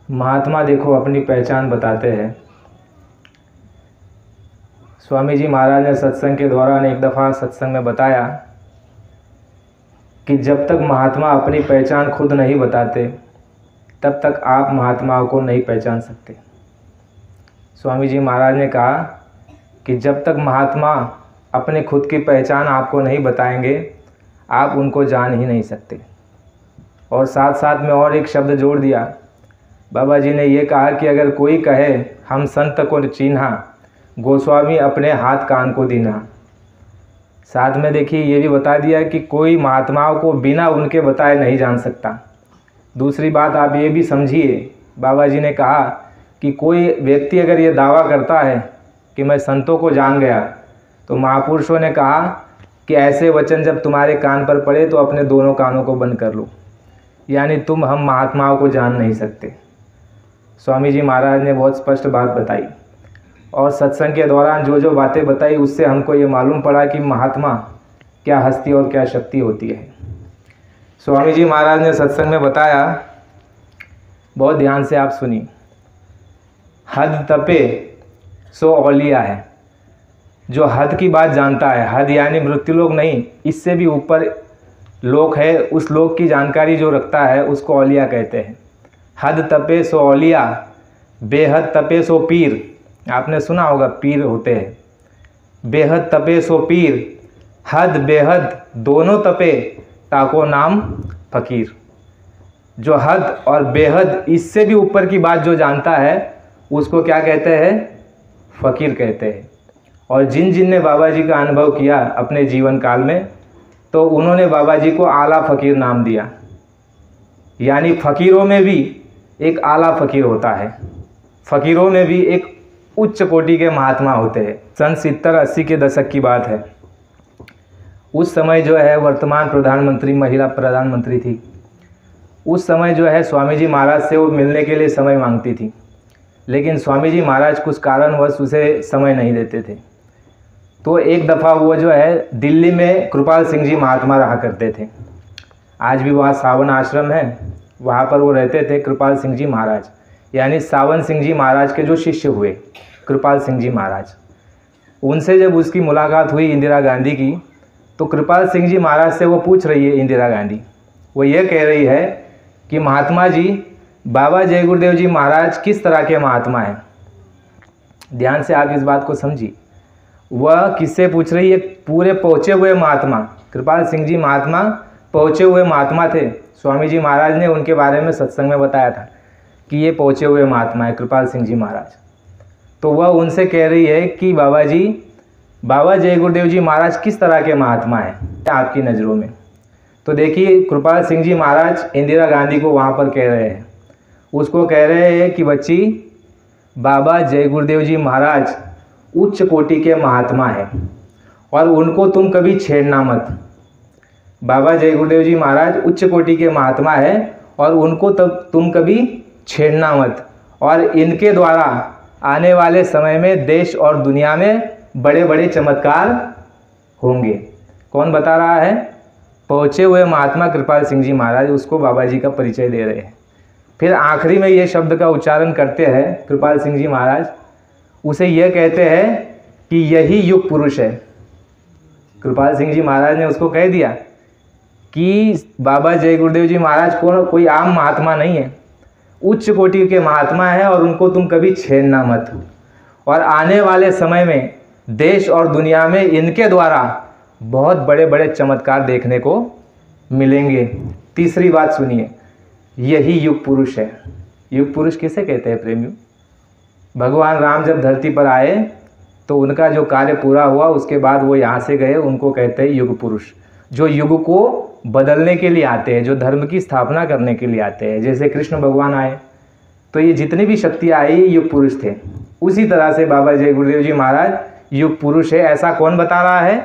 महात्मा देखो अपनी पहचान बताते हैं। स्वामी जी महाराज ने सत्संग के दौरान एक दफ़ा सत्संग में बताया कि जब तक महात्मा अपनी पहचान खुद नहीं बताते तब तक आप महात्माओं को नहीं पहचान सकते। स्वामी जी महाराज ने कहा कि जब तक महात्मा अपने खुद की पहचान आपको नहीं बताएंगे आप उनको जान ही नहीं सकते। और साथ साथ में और एक शब्द जोड़ दिया। बाबा जी ने ये कहा कि अगर कोई कहे हम संत को चिन्हा, गोस्वामी अपने हाथ कान को दीना। साथ में देखिए ये भी बता दिया कि कोई महात्माओं को बिना उनके बताए नहीं जान सकता। दूसरी बात आप ये भी समझिए, बाबा जी ने कहा कि कोई व्यक्ति अगर ये दावा करता है कि मैं संतों को जान गया, तो महापुरुषों ने कहा कि ऐसे वचन जब तुम्हारे कान पर पड़े तो अपने दोनों कानों को बंद कर लो, यानी तुम हम महात्माओं को जान नहीं सकते। स्वामी जी महाराज ने बहुत स्पष्ट बात बताई और सत्संग के दौरान जो जो बातें बताई उससे हमको ये मालूम पड़ा कि महात्मा क्या हस्ती और क्या शक्ति होती है। स्वामी जी महाराज ने सत्संग में बताया, बहुत ध्यान से आप सुनिए, हद तपे सो औलिया है। जो हद की बात जानता है, हद यानी मृत्युलोक नहीं, इससे भी ऊपर लोक है, उस लोक की जानकारी जो रखता है उसको औलिया कहते हैं। हद तपे सो औलिया, बेहद तपे सो पीर। आपने सुना होगा पीर होते हैं। बेहद तपे सो पीर, हद बेहद दोनों तपे, ताको नाम फकीर। जो हद और बेहद इससे भी ऊपर की बात जो जानता है उसको क्या कहते हैं? फ़कीर कहते हैं। और जिन जिन ने बाबा जी का अनुभव किया अपने जीवन काल में, तो उन्होंने बाबा जी को आला फ़कीर नाम दिया। यानी फ़कीरों में भी एक आला फ़कीर होता है, फ़कीरों में भी एक उच्च कोटि के महात्मा होते हैं। सन 70-80 के दशक की बात है। उस समय जो है वर्तमान प्रधानमंत्री महिला प्रधानमंत्री थी। उस समय जो है स्वामी जी महाराज से वो मिलने के लिए समय मांगती थी, लेकिन स्वामी जी महाराज कुछ कारणवश उसे समय नहीं देते थे। तो एक दफ़ा वो जो है दिल्ली में कृपाल सिंह जी महात्मा रहा करते थे। आज भी वहाँ सावन आश्रम है, वहाँ पर वो रहते थे, कृपाल सिंह जी महाराज, यानी सावन सिंह जी महाराज के जो शिष्य हुए कृपाल सिंह जी महाराज। उनसे जब उसकी मुलाकात हुई इंदिरा गांधी की, तो कृपाल सिंह जी महाराज से वो पूछ रही है इंदिरा गांधी, वो ये कह रही है कि महात्मा जी, बाबा जय गुरुदेव जी महाराज किस तरह के महात्मा हैं? ध्यान से आप इस बात को समझिए। वह किससे पूछ रही है? पूरे पहुँचे हुए महात्मा, कृपाल सिंह जी महात्मा पहुँचे हुए महात्मा थे। स्वामी जी महाराज ने उनके बारे में सत्संग में बताया था कि ये पहुँचे हुए महात्मा है कृपाल सिंह जी महाराज। तो वह उनसे कह रही है कि बाबा जी, बाबा जय गुरुदेव जी महाराज किस तरह के महात्मा हैं आपकी नज़रों में? तो देखिए कृपाल सिंह जी महाराज इंदिरा गांधी को वहाँ पर कह रहे हैं, उसको कह रहे हैं कि बच्ची, बाबा जय गुरुदेव जी महाराज उच्च कोटि के महात्मा हैं और उनको तुम कभी छेड़ना मत। बाबा जय गुरुदेव जी महाराज उच्च कोटि के महात्मा है और उनको तब तुम कभी छेड़ना मत। और इनके द्वारा आने वाले समय में देश और दुनिया में बड़े बड़े चमत्कार होंगे। कौन बता रहा है? पहुँचे हुए महात्मा कृपाल सिंह जी महाराज, उसको बाबा जी का परिचय दे रहे हैं। फिर आखिरी में ये शब्द का उच्चारण करते हैं कृपाल सिंह जी महाराज, उसे यह कहते हैं कि यही युग पुरुष है। कृपाल सिंह जी महाराज ने उसको कह दिया कि बाबा जय गुरुदेव जी महाराज कोई आम महात्मा नहीं है, उच्च कोटि के महात्मा है और उनको तुम कभी छेड़ना मत। और आने वाले समय में देश और दुनिया में इनके द्वारा बहुत बड़े बड़े चमत्कार देखने को मिलेंगे। तीसरी बात सुनिए, यही युग पुरुष है। युग पुरुष किसे कहते हैं प्रेमियों? भगवान राम जब धरती पर आए तो उनका जो कार्य पूरा हुआ, उसके बाद वो यहाँ से गए, उनको कहते हैं युग पुरुष। जो युग को बदलने के लिए आते हैं, जो धर्म की स्थापना करने के लिए आते हैं। जैसे कृष्ण भगवान आए तो ये जितनी भी शक्तियाँ आई युग पुरुष थे, उसी तरह से बाबा जय गुरुदेव जी महाराज युग पुरुष है। ऐसा कौन बता रहा है?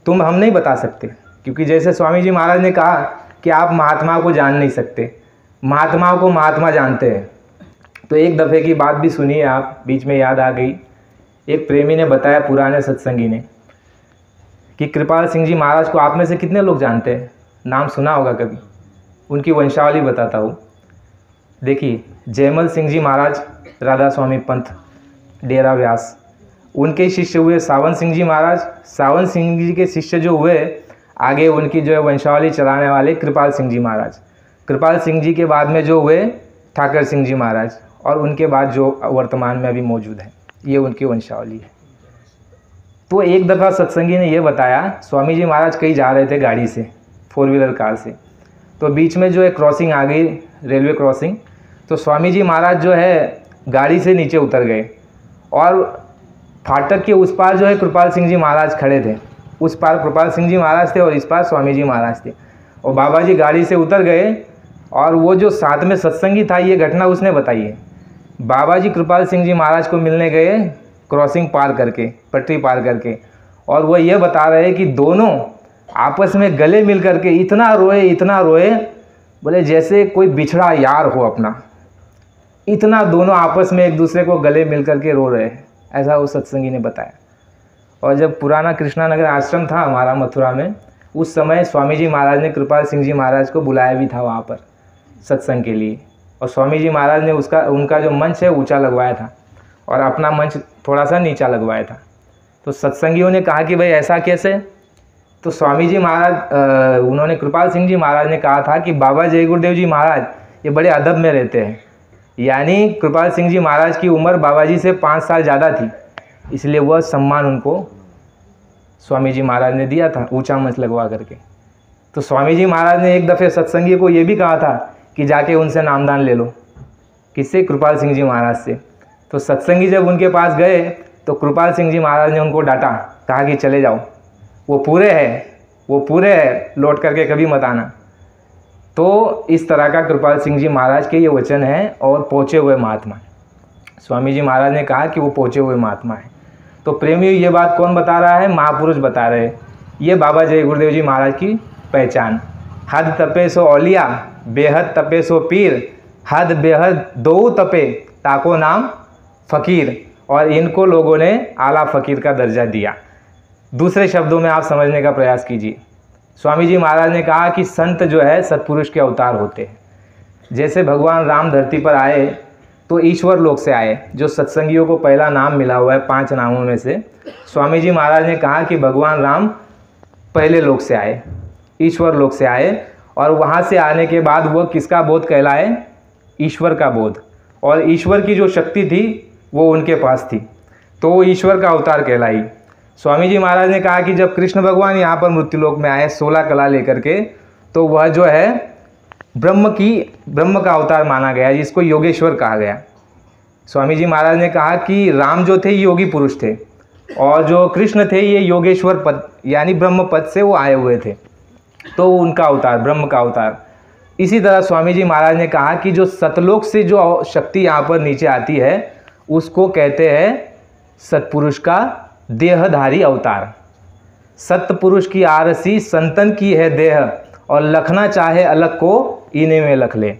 तुम, हम नहीं बता सकते, क्योंकि जैसे स्वामी जी महाराज ने कहा कि आप महात्मा को जान नहीं सकते, महात्माओं को महात्मा जानते हैं। तो एक दफ़े की बात भी सुनिए आप, बीच में याद आ गई। एक प्रेमी ने बताया, पुराने सत्संगी ने, कि कृपाल सिंह जी महाराज को आप में से कितने लोग जानते हैं? नाम सुना होगा कभी, उनकी वंशावली बताता हूँ। देखिए जयमल सिंह जी महाराज राधा स्वामी पंथ डेरा व्यास, उनके शिष्य हुए सावन सिंह जी महाराज। सावन सिंह जी के शिष्य जो हुए आगे उनकी जो है वंशावली चलाने वाले कृपाल सिंह जी महाराज। कृपाल सिंह जी के बाद में जो हुए ठाकर सिंह जी महाराज, और उनके बाद जो वर्तमान में अभी मौजूद है ये उनकी वंशावली है। तो एक दफ़ा सत्संगी ने ये बताया, स्वामी जी महाराज कहीं जा रहे थे गाड़ी से, 4 व्हीलर कार से, तो बीच में जो है क्रॉसिंग आ गई, रेलवे क्रॉसिंग। तो स्वामी जी महाराज जो है गाड़ी से नीचे उतर गए और फाटक के उस पार जो है कृपाल सिंह जी महाराज खड़े थे। उस पार कृपाल सिंह जी महाराज थे और इस पार स्वामी जी महाराज थे। और बाबा जी गाड़ी से उतर गए और वो जो साथ में सत्संगी था, ये घटना उसने बताई है। बाबा जी कृपाल सिंह जी महाराज को मिलने गए क्रॉसिंग पार करके, पटरी पार करके, और वो ये बता रहे कि दोनों आपस में गले मिल करके इतना रोए, बोले जैसे कोई बिछड़ा यार हो अपना, इतना दोनों आपस में एक दूसरे को गले मिल करके रो रहे हैं, ऐसा वो सत्संगी ने बताया। और जब पुराना कृष्णा नगर आश्रम था हमारा मथुरा में, उस समय स्वामी जी महाराज ने कृपाल सिंह जी महाराज को बुलाया भी था वहाँ पर सत्संग के लिए, और स्वामी जी महाराज ने उनका जो मंच है ऊंचा लगवाया था और अपना मंच थोड़ा सा नीचा लगवाया था। तो सत्संगियों ने कहा कि भाई ऐसा कैसे? तो स्वामी जी महाराज उन्होंने कृपाल सिंह जी महाराज ने कहा था कि बाबा जय गुरुदेव जी महाराज ये बड़े अदब में रहते हैं, यानी कृपाल सिंह जी महाराज की उम्र बाबा जी से 5 साल ज़्यादा थी, इसलिए वह सम्मान उनको स्वामी जी महाराज ने दिया था ऊंचा मंच लगवा करके। तो स्वामी जी महाराज ने एक दफ़े सत्संगी को ये भी कहा था कि जाके उनसे नामदान ले लो। किससे? कृपाल सिंह जी महाराज से। तो सत्संगी जब उनके पास गए तो कृपाल सिंह जी महाराज ने उनको डांटा, कहा कि चले जाओ, वो पूरे है, लौट करके कभी मत आना। तो इस तरह का कृपाल सिंह जी महाराज के ये वचन हैं और पहुँचे हुए महात्मा। स्वामी जी महाराज ने कहा कि वो पहुँचे हुए महात्मा हैं। तो प्रेमियों ये बात कौन बता रहा है? महापुरुष बता रहे हैं। ये बाबा जय गुरुदेव जी महाराज की पहचान। हद तपे सो औलिया, बेहद तपे सो पीर, हद बेहद दो तपे ताको नाम फ़कीर, और इनको लोगों ने आला फ़कीर का दर्जा दिया। दूसरे शब्दों में आप समझने का प्रयास कीजिए। स्वामी जी महाराज ने कहा कि संत जो है सत्पुरुष के अवतार होते हैं। जैसे भगवान राम धरती पर आए तो ईश्वर लोक से आए, जो सत्संगियों को पहला नाम मिला हुआ है 5 नामों में से। स्वामी जी महाराज ने कहा कि भगवान राम पहले लोक से आए, ईश्वर लोक से आए, और वहाँ से आने के बाद वह किसका बोध कहलाए? ईश्वर का बोध। और ईश्वर की जो शक्ति थी वो उनके पास थी, तो वो ईश्वर का अवतार कहलाई। स्वामी जी महाराज ने कहा कि जब कृष्ण भगवान यहाँ पर मृत्युलोक में आए 16 कला लेकर के, तो वह जो है ब्रह्म का अवतार माना गया, जिसको योगेश्वर कहा गया। स्वामी जी महाराज ने कहा कि राम जो थे ये योगी पुरुष थे, और जो कृष्ण थे ये योगेश्वर पद यानी ब्रह्म पद से वो आए हुए थे, तो उनका अवतार ब्रह्म का अवतार। इसी तरह स्वामी जी महाराज ने कहा कि जो सतलोक से जो शक्ति यहाँ पर नीचे आती है उसको कहते हैं सत्पुरुष का देहधारी अवतार। सत्पुरुष की आरसी संतन की है देह, और लखना चाहे अलग को इन्हें में लख ले।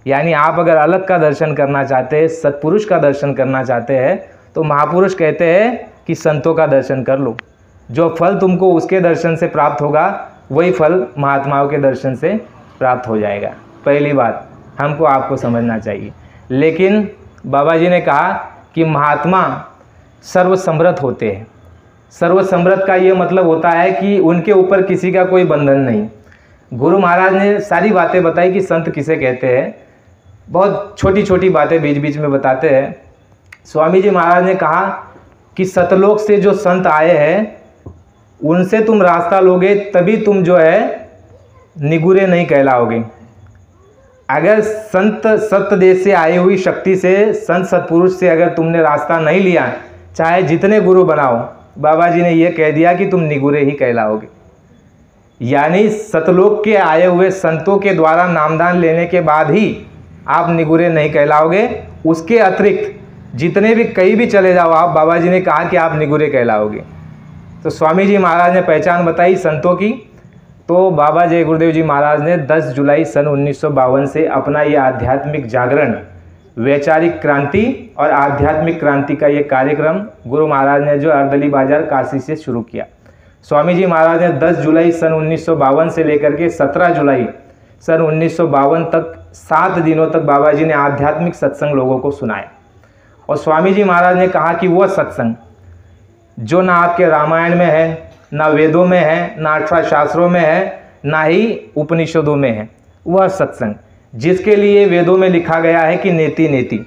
यानी आप अगर अलग का दर्शन करना चाहते हैं, सत्पुरुष का दर्शन करना चाहते हैं, तो महापुरुष कहते हैं कि संतों का दर्शन कर लो। जो फल तुमको उसके दर्शन से प्राप्त होगा वही फल महात्माओं के दर्शन से प्राप्त हो जाएगा। पहली बात हमको आपको समझना चाहिए। लेकिन बाबा जी ने कहा कि महात्मा सर्वसमर्थ होते हैं। सर्वसमर्थ का ये मतलब होता है कि उनके ऊपर किसी का कोई बंधन नहीं। गुरु महाराज ने सारी बातें बताई कि संत किसे कहते हैं, बहुत छोटी छोटी बातें बीच बीच में बताते हैं। स्वामी जी महाराज ने कहा कि सतलोक से जो संत आए हैं उनसे तुम रास्ता लोगे तभी तुम जो है निगुरे नहीं कहलाओगे। अगर संत सत्य देश से आई हुई शक्ति से, संत सत्पुरुष से अगर तुमने रास्ता नहीं लिया, चाहे जितने गुरु बनाओ, बाबा जी ने यह कह दिया कि तुम निगुरे ही कहलाओगे। यानी सतलोक के आए हुए संतों के द्वारा नामदान लेने के बाद ही आप निगुरे नहीं कहलाओगे। उसके अतिरिक्त जितने भी कहीं भी चले जाओ आप, बाबा जी ने कहा कि आप निगुरे कहलाओगे। तो स्वामी जी महाराज ने पहचान बताई संतों की। तो बाबा जय गुरुदेव जी महाराज ने 10 जुलाई सन 1952 से अपना ये आध्यात्मिक जागरण, वैचारिक क्रांति और आध्यात्मिक क्रांति का ये कार्यक्रम गुरु महाराज ने जो अर्दली बाजार काशी से शुरू किया। स्वामी जी महाराज ने 10 जुलाई सन 1952 से लेकर के 17 जुलाई सन 1952 तक 7 दिनों तक बाबा जी ने आध्यात्मिक सत्संग लोगों को सुनाया। और स्वामी जी महाराज ने कहा कि वह सत्संग जो ना आपके रामायण में है, ना वेदों में है, ना 18 शास्त्रों में है, ना ही उपनिषदों में है, वह सत्संग जिसके लिए वेदों में लिखा गया है कि नेति नेति,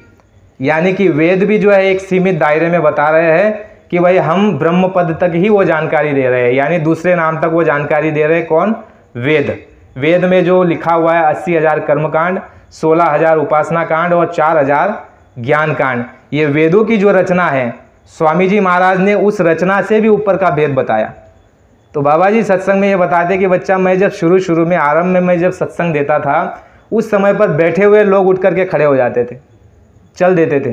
यानी कि वेद भी जो है एक सीमित दायरे में बता रहे हैं कि भाई हम ब्रह्म पद तक ही वो जानकारी दे रहे हैं, यानी दूसरे नाम तक वो जानकारी दे रहे हैं। कौन? वेद। वेद में जो लिखा हुआ है 80,000 कर्मकांड, 16,000 उपासना कांड और 4,000 ज्ञान कांड, ये वेदों की जो रचना है, स्वामी जी महाराज ने उस रचना से भी ऊपर का भेद बताया। तो बाबा जी सत्संग में ये बताते कि बच्चा, मैं जब शुरू में आरंभ में मैं जब सत्संग देता था, उस समय पर बैठे हुए लोग उठ करके खड़े हो जाते थे, चल देते थे,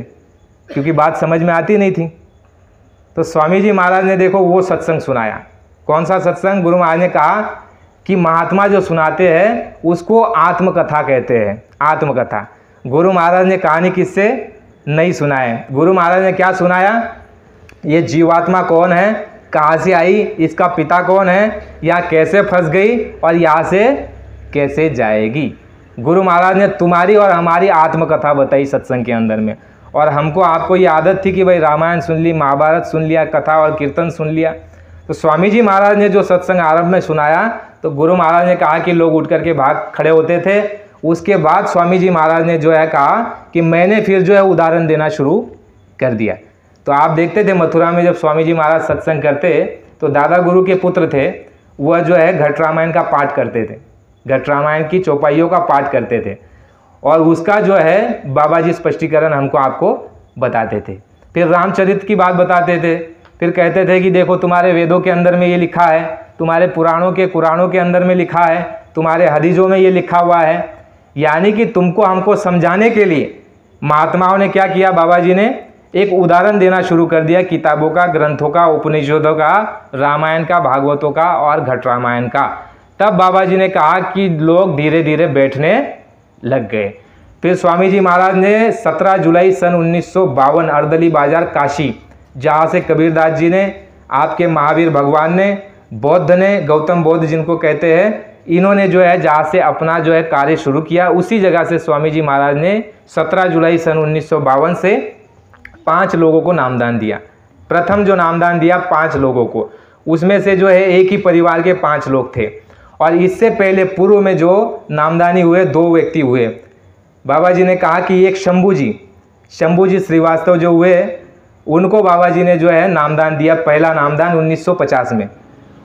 क्योंकि बात समझ में आती नहीं थी। तो स्वामी जी महाराज ने देखो वो सत्संग सुनाया। कौन सा सत्संग? गुरु महाराज ने कहा कि महात्मा जो सुनाते हैं उसको आत्मकथा कहते हैं, आत्मकथा। गुरु महाराज ने कहानी किससे नहीं सुनाए, गुरु महाराज ने क्या सुनाया? ये जीवात्मा कौन है, कहाँ से आई, इसका पिता कौन है, यहाँ कैसे फंस गई और यहाँ से कैसे जाएगी। गुरु महाराज ने तुम्हारी और हमारी आत्मकथा बताई सत्संग के अंदर में। और हमको आपको ये आदत थी कि भाई रामायण सुन ली, महाभारत सुन लिया, कथा और कीर्तन सुन लिया। तो स्वामी जी महाराज ने जो सत्संग आरंभ में सुनाया, तो गुरु महाराज ने कहा कि लोग उठ करके भाग खड़े होते थे। उसके बाद स्वामी जी महाराज ने जो है कहा कि मैंने फिर जो है उदाहरण देना शुरू कर दिया। तो आप देखते थे मथुरा में जब स्वामी जी महाराज सत्संग करते तो दादा गुरु के पुत्र थे, वह जो है घट रामायण का पाठ करते थे, घट रामायण की चौपाइयों का पाठ करते थे, और उसका जो है बाबा जी स्पष्टीकरण हमको आपको बताते थे। फिर रामचरित की बात बताते थे, फिर कहते थे कि देखो तुम्हारे वेदों के अंदर में ये लिखा है, तुम्हारे पुराणों के कुरानों के अंदर में लिखा है, तुम्हारे हदीसों में ये लिखा हुआ है। यानी कि तुमको हमको समझाने के लिए महात्माओं ने क्या किया, बाबा जी ने एक उदाहरण देना शुरू कर दिया, किताबों का, ग्रंथों का, उपनिषदों का, रामायण का, भागवतों का और घट रामायण का। तब बाबा जी ने कहा कि लोग धीरे धीरे बैठने लग गए। फिर स्वामी जी महाराज ने 17 जुलाई सन 1952 अर्दली बाजार काशी, जहाँ से कबीरदास जी ने, आपके महावीर भगवान ने, बौद्ध ने, गौतम बुद्ध जिनको कहते हैं, इन्होंने जो है जहाँ से अपना जो है कार्य शुरू किया, उसी जगह से स्वामी जी महाराज ने 17 जुलाई सन 1952 से 5 लोगों को नामदान दिया। प्रथम जो नामदान दिया 5 लोगों को, उसमें से जो है एक ही परिवार के 5 लोग थे। और इससे पहले पूर्व में जो नामदानी हुए 2 व्यक्ति हुए। बाबा जी ने कहा कि एक शंभू जी श्रीवास्तव जो हुए, उनको बाबा जी ने जो है नामदान दिया, पहला नामदान 1950 में।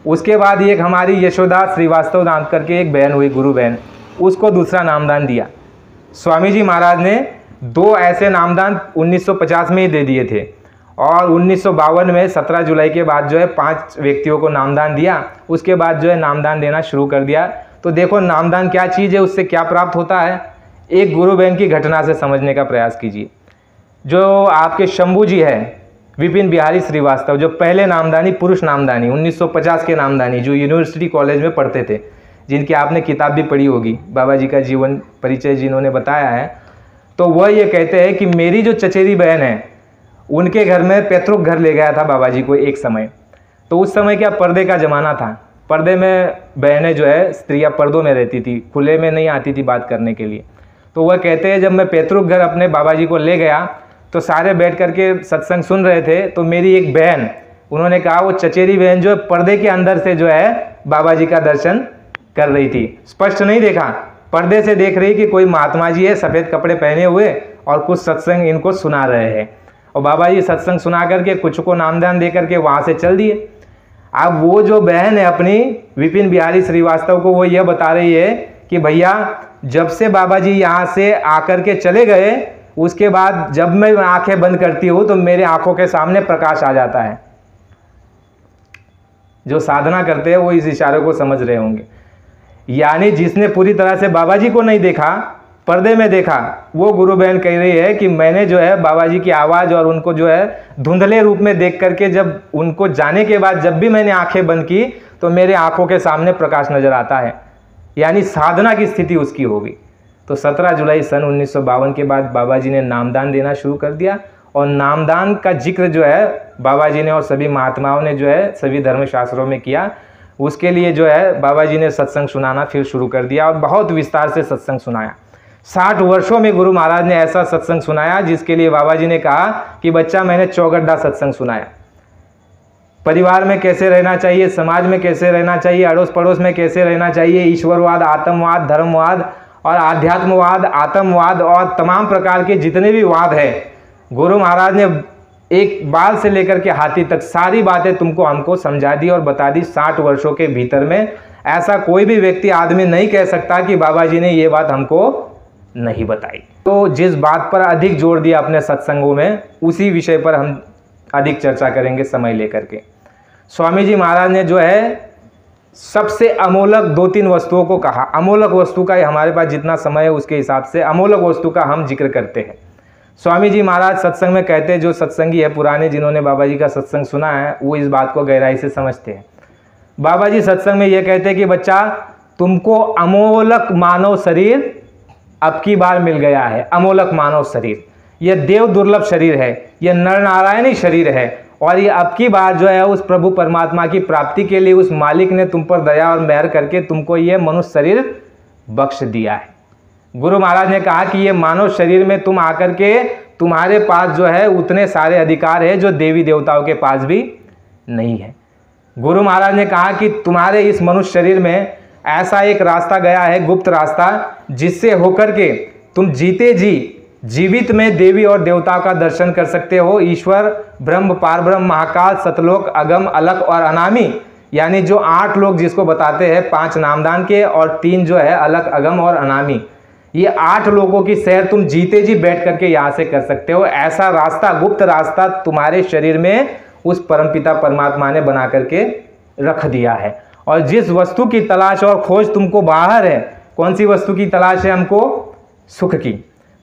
उसके बाद एक हमारी यशोदा श्रीवास्तव नाम करके एक बहन हुई, गुरु बहन, उसको दूसरा नामदान दिया। स्वामी जी महाराज ने 2 ऐसे नामदान 1950 में ही दे दिए थे, और 1952 में 17 जुलाई के बाद जो है 5 व्यक्तियों को नामदान दिया। उसके बाद जो है नामदान देना शुरू कर दिया। तो देखो नामदान क्या चीज़ है, उससे क्या प्राप्त होता है, एक गुरु बहन की घटना से समझने का प्रयास कीजिए। जो आपके शंभू जी है, विपिन बिहारी श्रीवास्तव, जो पहले नामदानी, पुरुष नामदानी, 1950 के नामदानी, जो यूनिवर्सिटी कॉलेज में पढ़ते थे, जिनकी आपने किताब भी पढ़ी होगी, बाबा जी का जीवन परिचय जिन्होंने बताया है, तो वह ये कहते हैं कि मेरी जो चचेरी बहन है, उनके घर में पैतृक घर ले गया था बाबा जी को एक समय। तो उस समय क्या पर्दे का ज़माना था, पर्दे में बहनें जो है, स्त्रियाँ पर्दों में रहती थी, खुले में नहीं आती थी बात करने के लिए। तो वह कहते हैं जब मैं पैतृक घर अपने बाबा जी को ले गया, तो सारे बैठ करके सत्संग सुन रहे थे, तो मेरी एक बहन, उन्होंने कहा वो चचेरी बहन जो है पर्दे के अंदर से जो है बाबा जी का दर्शन कर रही थी। स्पष्ट नहीं देखा, पर्दे से देख रही कि कोई महात्मा जी है सफ़ेद कपड़े पहने हुए और कुछ सत्संग इनको सुना रहे हैं। और बाबा जी सत्संग सुना करके कुछ को नामदान दे करके वहाँ से चल दिए। अब वो जो बहन है अपनी विपिन बिहारी श्रीवास्तव को, वो यह बता रही है कि भैया जब से बाबा जी यहाँ से आकर के चले गए, उसके बाद जब मैं आंखें बंद करती हूँ तो मेरे आंखों के सामने प्रकाश आ जाता है। जो साधना करते हैं वो इस इशारे को समझ रहे होंगे। यानी जिसने पूरी तरह से बाबा जी को नहीं देखा, पर्दे में देखा, वो गुरु बहन कह रही है कि मैंने जो है बाबा जी की आवाज़ और उनको जो है धुंधले रूप में देख करके, जब उनको जाने के बाद जब भी मैंने आंखें बंद की तो मेरे आंखों के सामने प्रकाश नजर आता है। यानी साधना की स्थिति उसकी होगी। तो 17 जुलाई सन 1952 के बाद बाबा जी ने नामदान देना शुरू कर दिया। और नामदान का जिक्र जो है बाबा जी ने और सभी महात्माओं ने जो है सभी धर्मशास्त्रों में किया। उसके लिए जो है बाबा जी ने सत्संग सुनाना फिर शुरू कर दिया और बहुत विस्तार से सत्संग सुनाया। 60 वर्षों में गुरु महाराज ने ऐसा सत्संग सुनाया जिसके लिए बाबा जी ने कहा कि बच्चा मैंने चौगड्डा सत्संग सुनाया। परिवार में कैसे रहना चाहिए, समाज में कैसे रहना चाहिए, अड़ोस पड़ोस में कैसे रहना चाहिए, ईश्वरवाद, आत्मवाद, धर्मवाद और आध्यात्मवाद, आतंकवाद और तमाम प्रकार के जितने भी वाद है, गुरु महाराज ने एक बाल से लेकर के हाथी तक सारी बातें तुमको हमको समझा दी और बता दी। 60 वर्षों के भीतर में ऐसा कोई भी व्यक्ति आदमी नहीं कह सकता कि बाबा जी ने ये बात हमको नहीं बताई। तो जिस बात पर अधिक जोर दिया अपने सत्संगों में, उसी विषय पर हम अधिक चर्चा करेंगे समय लेकर के। स्वामी जी महाराज ने जो है सबसे अमोलक 2-3 वस्तुओं को कहा। अमोलक वस्तु का हमारे पास जितना समय है उसके हिसाब से अमोलक वस्तु का हम जिक्र करते हैं। स्वामी जी महाराज सत्संग में कहते हैं, जो सत्संगी है पुराने, जिन्होंने बाबा जी का सत्संग सुना है, वो इस बात को गहराई से समझते हैं। बाबा जी सत्संग में ये कहते हैं कि बच्चा, तुमको अमोलक मानव शरीर अब की बार मिल गया है। अमोलक मानव शरीर, यह देव दुर्लभ शरीर है, यह नर नारायणी शरीर है और ये अब की बार जो है उस प्रभु परमात्मा की प्राप्ति के लिए उस मालिक ने तुम पर दया और मेहर करके तुमको ये मनुष्य शरीर बख्श दिया है। गुरु महाराज ने कहा कि ये मानव शरीर में तुम आकर के, तुम्हारे पास जो है उतने सारे अधिकार है जो देवी देवताओं के पास भी नहीं है। गुरु महाराज ने कहा कि तुम्हारे इस मनुष्य शरीर में ऐसा एक रास्ता गया है, गुप्त रास्ता, जिससे होकर के तुम जीते जी जीवित में देवी और देवताओं का दर्शन कर सकते हो। ईश्वर, ब्रह्म, पारब्रह्म, महाकाल, सतलोक, अगम, अलख और अनामी, यानी जो 8 लोग जिसको बताते हैं, 5 नामदान के और 3 जो है अलख, अगम और अनामी, ये 8 लोगों की सैर तुम जीते जी बैठ करके यहाँ से कर सकते हो। ऐसा रास्ता, गुप्त रास्ता तुम्हारे शरीर में उस परमपिता परमात्मा ने बना करके रख दिया है। और जिस वस्तु की तलाश और खोज तुमको बाहर है, कौन सी वस्तु की तलाश है हमको? सुख की।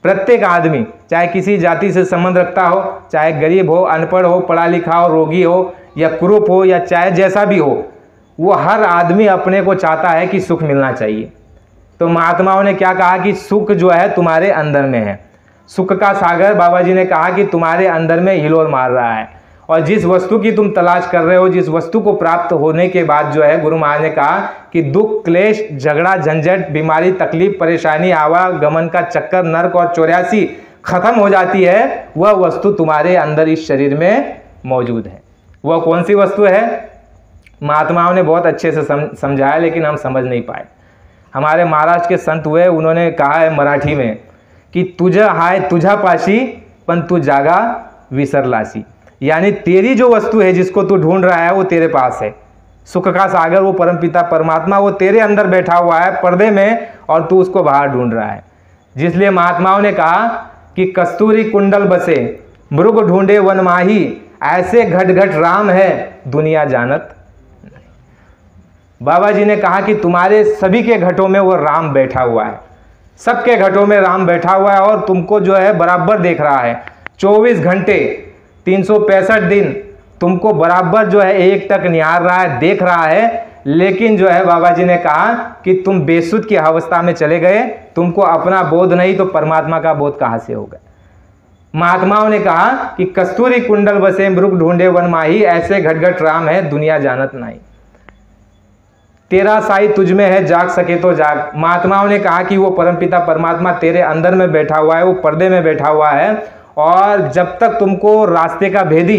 प्रत्येक आदमी, चाहे किसी जाति से संबंध रखता हो, चाहे गरीब हो, अनपढ़ हो, पढ़ा लिखा हो, रोगी हो या कुरूप हो, या चाहे जैसा भी हो, वो हर आदमी अपने को चाहता है कि सुख मिलना चाहिए। तो महात्माओं ने क्या कहा कि सुख जो है तुम्हारे अंदर में है। सुख का सागर बाबा जी ने कहा कि तुम्हारे अंदर में हिलोर मार रहा है। और जिस वस्तु की तुम तलाश कर रहे हो, जिस वस्तु को प्राप्त होने के बाद जो है गुरु महाराज ने कहा कि दुख, क्लेश, झगड़ा, झंझट, बीमारी, तकलीफ, परेशानी, आवागमन का चक्कर, नर्क और 84 खत्म हो जाती है, वह वस्तु तुम्हारे अंदर इस शरीर में मौजूद है। वह कौन सी वस्तु है? महात्माओं ने बहुत अच्छे से समझाया, लेकिन हम समझ नहीं पाए। हमारे महाराष्ट्र के संत हुए, उन्होंने कहा है मराठी में कि तुझा हाय तुझा पाशी पण तू जागा विसरलासी, यानी तेरी जो वस्तु है जिसको तू ढूंढ रहा है वो तेरे पास है। सुख का सागर वो परमपिता परमात्मा वो तेरे अंदर बैठा हुआ है पर्दे में, और तू उसको बाहर ढूंढ रहा है। जिसलिए महात्माओं ने कहा कि कस्तूरी कुंडल बसे मृग ढूंढे वन माही, ऐसे घट घट राम है दुनिया जानत। बाबा जी ने कहा कि तुम्हारे सभी के घटों में वो राम बैठा हुआ है, सबके घटों में राम बैठा हुआ है और तुमको जो है बराबर देख रहा है। 24 घंटे 365 दिन तुमको बराबर जो है एक टक निहार रहा है, देख रहा है। लेकिन जो है बाबा जी ने कहा कि तुम बेसुध की अवस्था में चले गए, तुमको अपना बोध नहीं तो परमात्मा का बोध कहाँ से होगा। महात्माओं ने कहा कि कस्तूरी कुंडल बसे मृग ढूंढे वन माही, ऐसे घट घट राम है दुनिया जानत नहीं। तेरा साई तुझ में है जाग सके तो जाग। महात्माओं ने कहा कि वो परमपिता परमात्मा तेरे अंदर में बैठा हुआ है, वो पर्दे में बैठा हुआ है। और जब तक तुमको रास्ते का भेदी,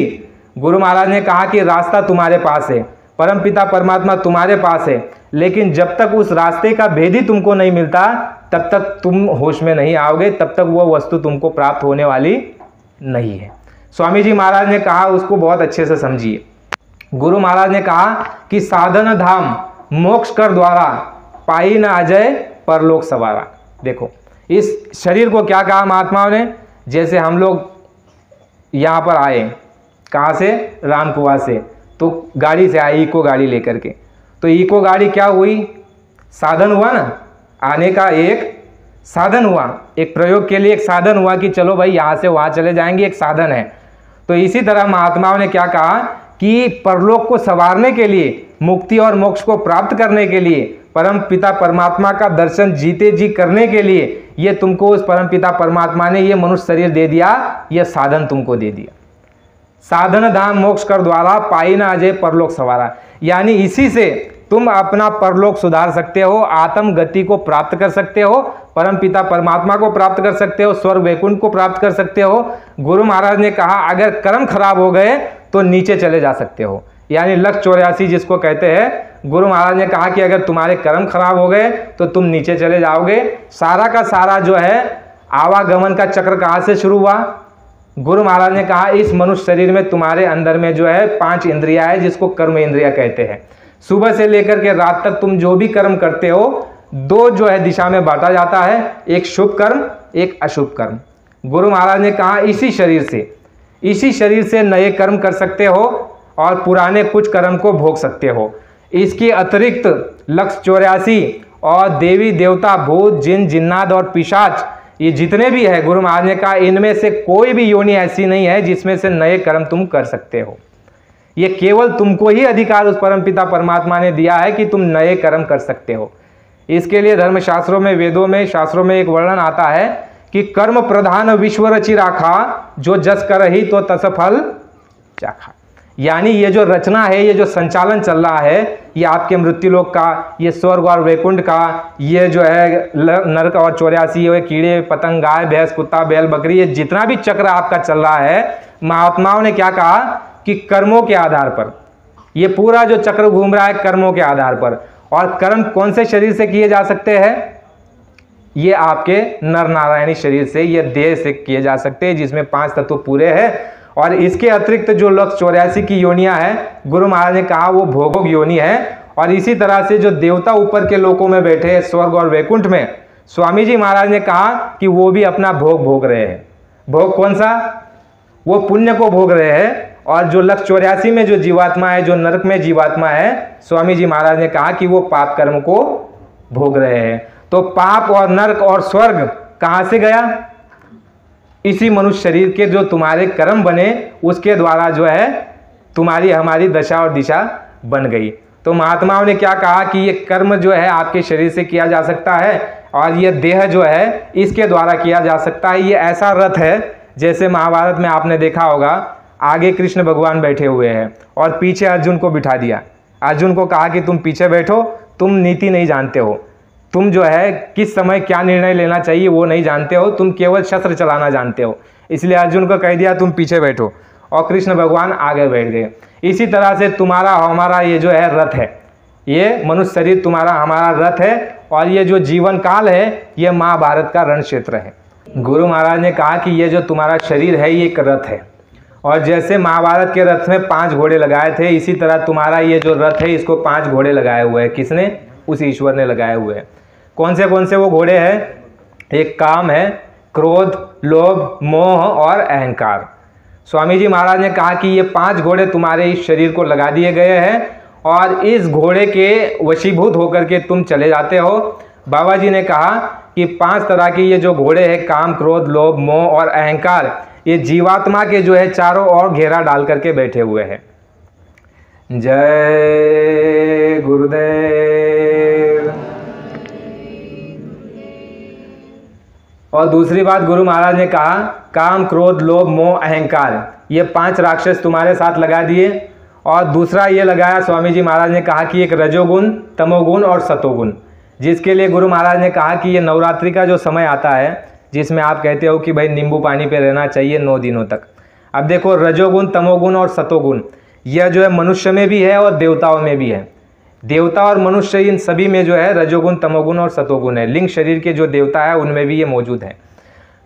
गुरु महाराज ने कहा कि रास्ता तुम्हारे पास है, परमपिता परमात्मा तुम्हारे पास है, लेकिन जब तक उस रास्ते का भेदी तुमको नहीं मिलता तब तक तुम होश में नहीं आओगे, तब तक वो वस्तु तुमको प्राप्त होने वाली नहीं है। स्वामी जी महाराज ने कहा, उसको बहुत अच्छे से समझिए। गुरु महाराज ने कहा कि साधन धाम मोक्ष कर द्वारा, पाई न अजय परलोक सवारा। देखो इस शरीर को क्या कहा महात्माओं ने, जैसे हम लोग यहाँ पर आए, कहाँ से? रामकुआ से, तो गाड़ी से आए, इको गाड़ी लेकर के। तो इको गाड़ी क्या हुई? साधन हुआ ना, आने का एक साधन हुआ, एक प्रयोग के लिए एक साधन हुआ कि चलो भाई यहाँ से वहाँ चले जाएंगे, एक साधन है। तो इसी तरह महात्माओं ने क्या कहा कि परलोक को संवारने के लिए, मुक्ति और मोक्ष को प्राप्त करने के लिए, परम पिता परमात्मा का दर्शन जीते जी करने के लिए, ये तुमको उस परम पिता परमात्मा ने ये मनुष्य शरीर दे दिया, ये साधन तुमको दे दिया। साधन धाम मोक्ष कर द्वारा, पाई ना अजय परलोक सवारा, यानी इसी से तुम अपना परलोक सुधार सकते हो, आत्म गति को प्राप्त कर सकते हो, परम पिता परमात्मा को प्राप्त कर सकते हो, स्वर्ग वैकुंठ को प्राप्त कर सकते हो। गुरु महाराज ने कहा अगर कर्म खराब हो गए तो नीचे चले जा सकते हो, यानी लक्ष्य 84 जिसको कहते हैं। गुरु महाराज ने कहा कि अगर तुम्हारे कर्म खराब हो गए तो तुम नीचे चले जाओगे। सारा का सारा जो है आवागमन का चक्र कहाँ से शुरू हुआ? गुरु महाराज ने कहा इस मनुष्य शरीर में तुम्हारे अंदर में जो है 5 इंद्रियां है, जिसको कर्म इंद्रिया कहते हैं। सुबह से लेकर के रात तक तुम जो भी कर्म करते हो, 2 जो है दिशा में बांटा जाता है, एक शुभ कर्म, एक अशुभ कर्म। गुरु महाराज ने कहा इसी शरीर से नए कर्म कर सकते हो और पुराने कुछ कर्म को भोग सकते हो। इसके अतिरिक्त लक्ष्य 84 और देवी देवता, भूत, जिन, जिन्नात और पिशाच, ये जितने भी है, गुरु महाराज ने कहा इनमें से कोई भी योनि ऐसी नहीं है जिसमें से नए कर्म तुम कर सकते हो। ये केवल तुमको ही अधिकार उस परमपिता परमात्मा ने दिया है कि तुम नए कर्म कर सकते हो। इसके लिए धर्मशास्त्रों में, वेदों में, शास्त्रों में एक वर्णन आता है कि कर्म प्रधान विश्व रचि राखा, जो जस करहि तो तस फल चाखा। यानी ये जो रचना है, ये जो संचालन चल रहा है, ये आपके मृत्युलोक का, ये स्वर्ग और वैकुंठ का, ये जो है नरक और 84, ये कीड़े पतंग, गाय भैंस, कुत्ता बैल बकरी, ये जितना भी चक्र आपका चल रहा है, महात्माओं ने क्या कहा कि कर्मों के आधार पर ये पूरा जो चक्र घूम रहा है, कर्मों के आधार पर। और कर्म कौन से शरीर से किए जा सकते हैं? ये आपके नर नारायणी शरीर से, ये देह से किए जा सकते हैं, जिसमें 5 तत्व पूरे हैं। और इसके अतिरिक्त जो लक्ष्य 84 की योनियां हैं, गुरु महाराज ने कहा वो भोग योनि है। और इसी तरह से जो देवता ऊपर के लोकों में बैठे हैं, स्वर्ग और वैकुंठ में, स्वामी जी महाराज ने कहा कि वो भी अपना भोग भोग रहे हैं। भोग कौन सा? वो पुण्य को भोग रहे हैं। और जो लक्ष्य 84 में जो जीवात्मा है, जो नरक में जीवात्मा है, स्वामी जी महाराज ने कहा कि वो पाप कर्म को भोग रहे हैं। तो पाप और नरक और स्वर्ग कहां से गया? इसी मनुष्य शरीर के जो तुम्हारे कर्म बने, उसके द्वारा जो है तुम्हारी हमारी दशा और दिशा बन गई। तो महात्माओं ने क्या कहा कि ये कर्म जो है आपके शरीर से किया जा सकता है, और ये देह जो है इसके द्वारा किया जा सकता है। ये ऐसा रथ है, जैसे महाभारत में आपने देखा होगा, आगे कृष्ण भगवान बैठे हुए हैं और पीछे अर्जुन को बिठा दिया। अर्जुन को कहा कि तुम पीछे बैठो, तुम नीति नहीं जानते हो, तुम जो है किस समय क्या निर्णय लेना चाहिए वो नहीं जानते हो, तुम केवल शस्त्र चलाना जानते हो। इसलिए अर्जुन को कह दिया तुम पीछे बैठो, और कृष्ण भगवान आगे बैठ गए। इसी तरह से तुम्हारा हमारा ये जो है रथ है, ये मनुष्य शरीर तुम्हारा हमारा रथ है, और ये जो जीवन काल है ये महाभारत का रण क्षेत्र है। गुरु महाराज ने कहा कि ये जो तुम्हारा शरीर है ये एक रथ है, और जैसे महाभारत के रथ में 5 घोड़े लगाए थे, इसी तरह तुम्हारा ये जो रथ है इसको 5 घोड़े लगाए हुए हैं। किसने? उस ईश्वर ने लगाए हुए हैं। कौन से वो घोड़े हैं? एक काम है, क्रोध, लोभ, मोह और अहंकार। स्वामी जी महाराज ने कहा कि ये 5 घोड़े तुम्हारे इस शरीर को लगा दिए गए हैं, और इस घोड़े के वशीभूत होकर के तुम चले जाते हो। बाबा जी ने कहा कि 5 तरह के ये जो घोड़े हैं, काम, क्रोध, लोभ, मोह और अहंकार, ये जीवात्मा के जो है चारों ओर घेरा डाल करके बैठे हुए हैं। जय गुरुदेव। और दूसरी बात गुरु महाराज ने कहा, काम, क्रोध, लोभ, मोह, अहंकार, ये 5 राक्षस तुम्हारे साथ लगा दिए। और दूसरा ये लगाया, स्वामी जी महाराज ने कहा कि एक रजोगुण, तमोगुण और सतोगुण, जिसके लिए गुरु महाराज ने कहा कि ये नवरात्रि का जो समय आता है, जिसमें आप कहते हो कि भाई नींबू पानी पे रहना चाहिए 9 दिनों तक। अब देखो, रजोगुण, तमोगुण और सतोगुण, यह जो है मनुष्य में भी है और देवताओं में भी है। देवता और मनुष्य इन सभी में जो है रजोगुण, तमोगुण और सतोगुण है। लिंग शरीर के जो देवता है उनमें भी ये मौजूद है।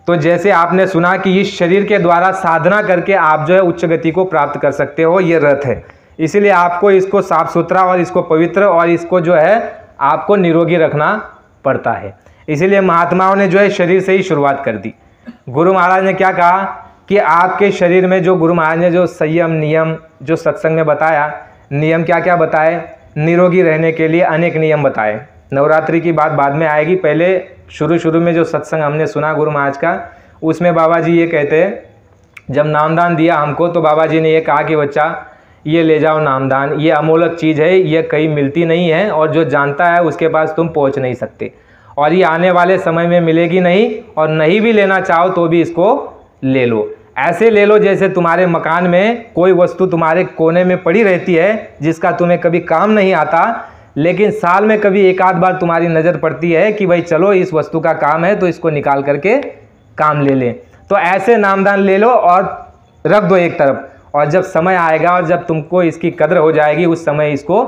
तो जैसे आपने सुना कि इस शरीर के द्वारा साधना करके आप जो है उच्च गति को प्राप्त कर सकते हो, ये रथ है। इसीलिए आपको इसको साफ सुथरा और इसको पवित्र और इसको जो है आपको निरोगी रखना पड़ता है। इसीलिए महात्माओं ने जो है शरीर से ही शुरुआत कर दी। गुरु महाराज ने क्या कहा कि आपके शरीर में जो गुरु महाराज ने जो संयम, नियम जो सत्संग में बताया, नियम क्या क्या बताए? निरोगी रहने के लिए अनेक नियम बताए। नवरात्रि की बात बाद में आएगी, पहले शुरू में जो सत्संग हमने सुना गुरु महाराज का, उसमें बाबा जी ये कहते हैं, जब नामदान दिया हमको तो बाबा जी ने ये कहा कि बच्चा ये ले जाओ नामदान, ये अमूल्य चीज़ है, ये कहीं मिलती नहीं है, और जो जानता है उसके पास तुम पहुंच नहीं सकते, और ये आने वाले समय में मिलेगी नहीं, और नहीं भी लेना चाहो तो भी इसको ले लो। ऐसे ले लो जैसे तुम्हारे मकान में कोई वस्तु तुम्हारे कोने में पड़ी रहती है जिसका तुम्हें कभी काम नहीं आता, लेकिन साल में कभी एक आध बार तुम्हारी नज़र पड़ती है कि भाई चलो इस वस्तु का काम है तो इसको निकाल करके काम ले लें, तो ऐसे नामदान ले लो और रख दो एक तरफ, और जब समय आएगा और जब तुमको इसकी कद्र हो जाएगी उस समय इसको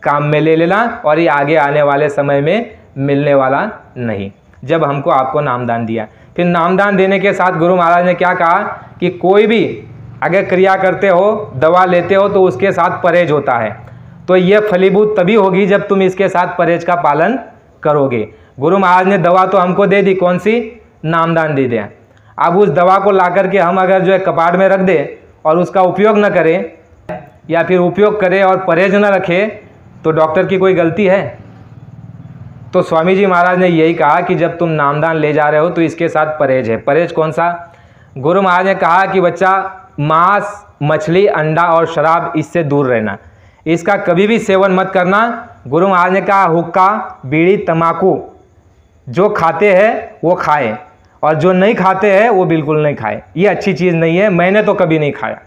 काम में ले लेना, और ये आगे आने वाले समय में मिलने वाला नहीं। जब हमको आपको नामदान दिया, फिर नामदान देने के साथ गुरु महाराज ने क्या कहा कि कोई भी अगर क्रिया करते हो, दवा लेते हो, तो उसके साथ परहेज होता है। तो ये फलीभूत तभी होगी जब तुम इसके साथ परहेज का पालन करोगे। गुरु महाराज ने दवा तो हमको दे दी, कौन सी? नामदान दे दिया। अब उस दवा को ला करके हम अगर जो है कपाट में रख दें और उसका उपयोग न करें, या फिर उपयोग करें और परहेज न रखें, तो डॉक्टर की कोई गलती है? तो स्वामी जी महाराज ने यही कहा कि जब तुम नामदान ले जा रहे हो तो इसके साथ परहेज है। परहेज कौन सा? गुरु महाराज ने कहा कि बच्चा, मांस, मछली, अंडा और शराब इससे दूर रहना, इसका कभी भी सेवन मत करना। गुरु महाराज ने कहा हुक्का, बीड़ी, तम्बाकू जो खाते हैं वो खाए, और जो नहीं खाते हैं वो बिल्कुल नहीं खाए। ये अच्छी चीज़ नहीं है, मैंने तो कभी नहीं खाया।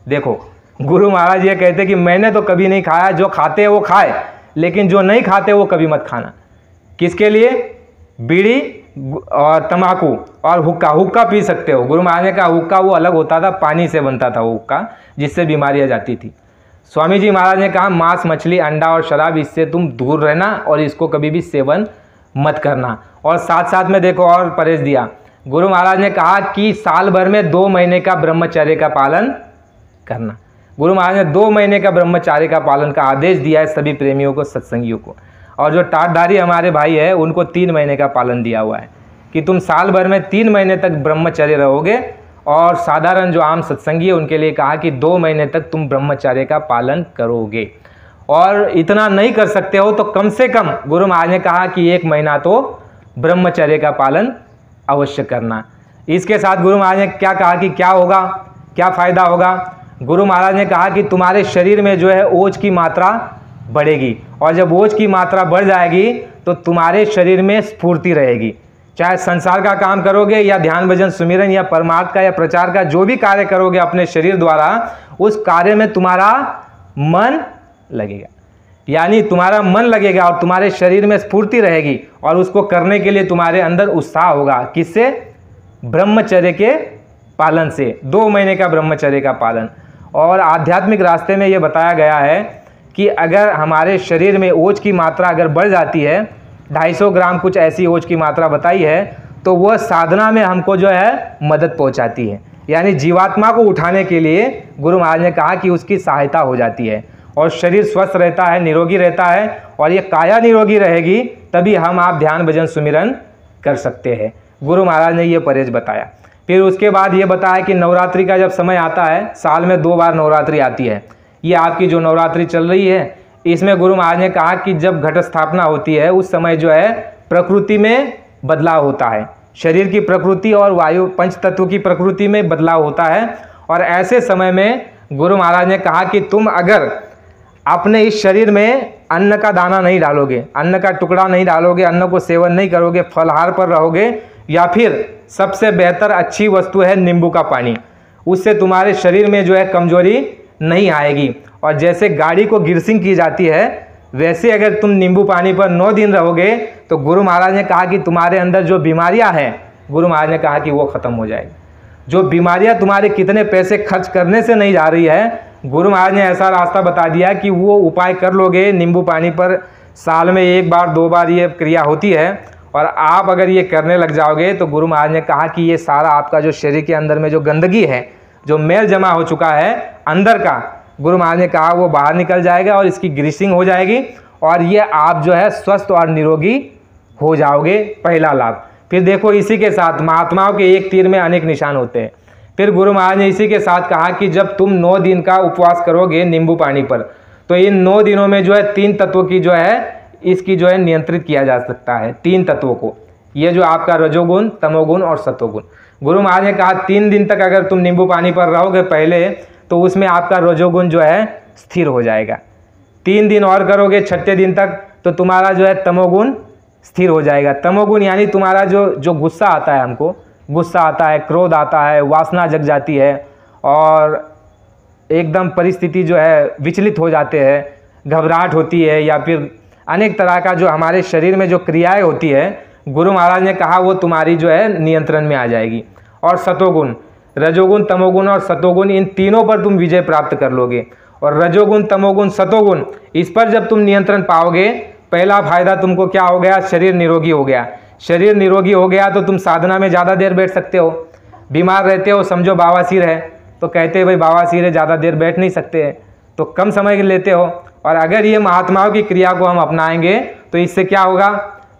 देखो, गुरु महाराज ये कहते कि मैंने तो कभी नहीं खाया, जो खाते हैं वो खाए, लेकिन जो नहीं खाते वो कभी मत खाना। किसके लिए? बीड़ी और तम्बाकू और हुक्का। हुक्का पी सकते हो। गुरु महाराज ने कहा हुक्का वो अलग होता था, पानी से बनता था वो हुक्का, जिससे बीमारियां जाती थी। स्वामी जी महाराज ने कहा मांस, मछली, अंडा और शराब इससे तुम दूर रहना और इसको कभी भी सेवन मत करना। और साथ साथ में देखो और परहेज दिया। गुरु महाराज ने कहा कि साल भर में 2 महीने का ब्रह्मचर्य का पालन करना। गुरु महाराज ने 2 महीने का ब्रह्मचर्य का पालन का आदेश दिया है सभी प्रेमियों को, सत्संगियों को। और जो टाटधारी हमारे भाई है उनको 3 महीने का पालन दिया हुआ है कि तुम साल भर में 3 महीने तक ब्रह्मचर्य रहोगे, और साधारण जो आम सत्संगी है उनके लिए कहा कि 2 महीने तक तुम ब्रह्मचर्य का पालन करोगे। और इतना नहीं कर सकते हो तो कम से कम गुरु महाराज ने कहा कि 1 महीना तो ब्रह्मचर्य का पालन अवश्य करना। इसके साथ गुरु महाराज ने क्या कहा कि क्या होगा, क्या फ़ायदा होगा? गुरु महाराज ने कहा कि तुम्हारे शरीर में जो है ओज की मात्रा बढ़ेगी, और जब ओज की मात्रा बढ़ जाएगी तो तुम्हारे शरीर में स्फूर्ति रहेगी। चाहे संसार का काम करोगे या ध्यान भजन सुमिरन या परमार्थ का या प्रचार का जो भी कार्य करोगे अपने शरीर द्वारा, उस कार्य में तुम्हारा मन लगेगा। यानी तुम्हारा मन लगेगा और तुम्हारे शरीर में स्फूर्ति रहेगी, और उसको करने के लिए तुम्हारे अंदर उत्साह होगा। किससे? ब्रह्मचर्य के पालन से। 2 महीने का ब्रह्मचर्य का पालन। और आध्यात्मिक रास्ते में ये बताया गया है कि अगर हमारे शरीर में ओज की मात्रा अगर बढ़ जाती है, 250 ग्राम कुछ ऐसी ओज की मात्रा बताई है, तो वह साधना में हमको जो है मदद पहुंचाती है। यानी जीवात्मा को उठाने के लिए गुरु महाराज ने कहा कि उसकी सहायता हो जाती है, और शरीर स्वस्थ रहता है, निरोगी रहता है, और ये काया निरोगी रहेगी तभी हम आप ध्यान भजन सुमिरन कर सकते हैं। गुरु महाराज ने ये परहेज बताया। फिर उसके बाद ये बताया कि नवरात्रि का जब समय आता है, साल में 2 बार नवरात्रि आती है। ये आपकी जो नवरात्रि चल रही है, इसमें गुरु महाराज ने कहा कि जब घट स्थापना होती है उस समय जो है प्रकृति में बदलाव होता है। शरीर की प्रकृति और वायु पंच तत्व की प्रकृति में बदलाव होता है, और ऐसे समय में गुरु महाराज ने कहा कि तुम अगर अपने इस शरीर में अन्न का दाना नहीं डालोगे, अन्न का टुकड़ा नहीं डालोगे, अन्न को सेवन नहीं करोगे, फलाहार पर रहोगे, या फिर सबसे बेहतर अच्छी वस्तु है नींबू का पानी, उससे तुम्हारे शरीर में जो है कमजोरी नहीं आएगी। और जैसे गाड़ी को गिरसिंग की जाती है, वैसे अगर तुम नींबू पानी पर 9 दिन रहोगे तो गुरु महाराज ने कहा कि तुम्हारे अंदर जो बीमारियां हैं, गुरु महाराज ने कहा कि वो ख़त्म हो जाएगी। जो बीमारियां तुम्हारे कितने पैसे खर्च करने से नहीं जा रही है, गुरु महाराज ने ऐसा रास्ता बता दिया कि वो उपाय कर लोगे। नींबू पानी पर साल में 1 बार 2 बार ये क्रिया होती है, और आप अगर ये करने लग जाओगे तो गुरु महाराज ने कहा कि ये सारा आपका जो शरीर के अंदर में जो गंदगी है, जो मैल जमा हो चुका है अंदर का, गुरु महाराज ने कहा वो बाहर निकल जाएगा और इसकी ग्रीसिंग हो जाएगी, और ये आप जो है स्वस्थ और निरोगी हो जाओगे। पहला लाभ। फिर देखो इसी के साथ महात्माओं के एक तीर में अनेक निशान होते हैं। फिर गुरु महाराज ने इसी के साथ कहा कि जब तुम 9 दिन का उपवास करोगे नींबू पानी पर, तो इन 9 दिनों में जो है 3 तत्वों की जो है इसकी जो है नियंत्रित किया जा सकता है। 3 तत्वों को, ये जो आपका रजोगुण, तमोगुण और सत्वगुण। गुरु महाराज ने कहा 3 दिन तक अगर तुम नींबू पानी पर रहोगे पहले, तो उसमें आपका रजोगुण जो है स्थिर हो जाएगा। 3 दिन और करोगे 6ठे दिन तक, तो तुम्हारा जो है तमोगुण स्थिर हो जाएगा। तमोगुण यानी तुम्हारा जो गुस्सा आता है, हमको गुस्सा आता है, क्रोध आता है, वासना जग जाती है, और एकदम परिस्थिति जो है विचलित हो जाते हैं, घबराहट होती है या फिर अनेक तरह का जो हमारे शरीर में जो क्रियाएं होती है, गुरु महाराज ने कहा वो तुम्हारी जो है नियंत्रण में आ जाएगी। और सतोगुण, रजोगुण, तमोगुण और सतोगुण, इन तीनों पर तुम विजय प्राप्त कर लोगे। और रजोगुण, तमोगुण, सतोगुण, इस पर जब तुम नियंत्रण पाओगे, पहला फायदा तुमको क्या हो गया, शरीर निरोगी हो गया। शरीर निरोगी हो गया तो तुम साधना में ज़्यादा देर बैठ सकते हो। बीमार रहते हो, समझो बवासीर है तो कहते हैं भाई बवासीर है, ज़्यादा देर बैठ नहीं सकते हैं, तो कम समय लेते हो। और अगर ये महात्माओं की क्रिया को हम अपनाएंगे तो इससे क्या होगा,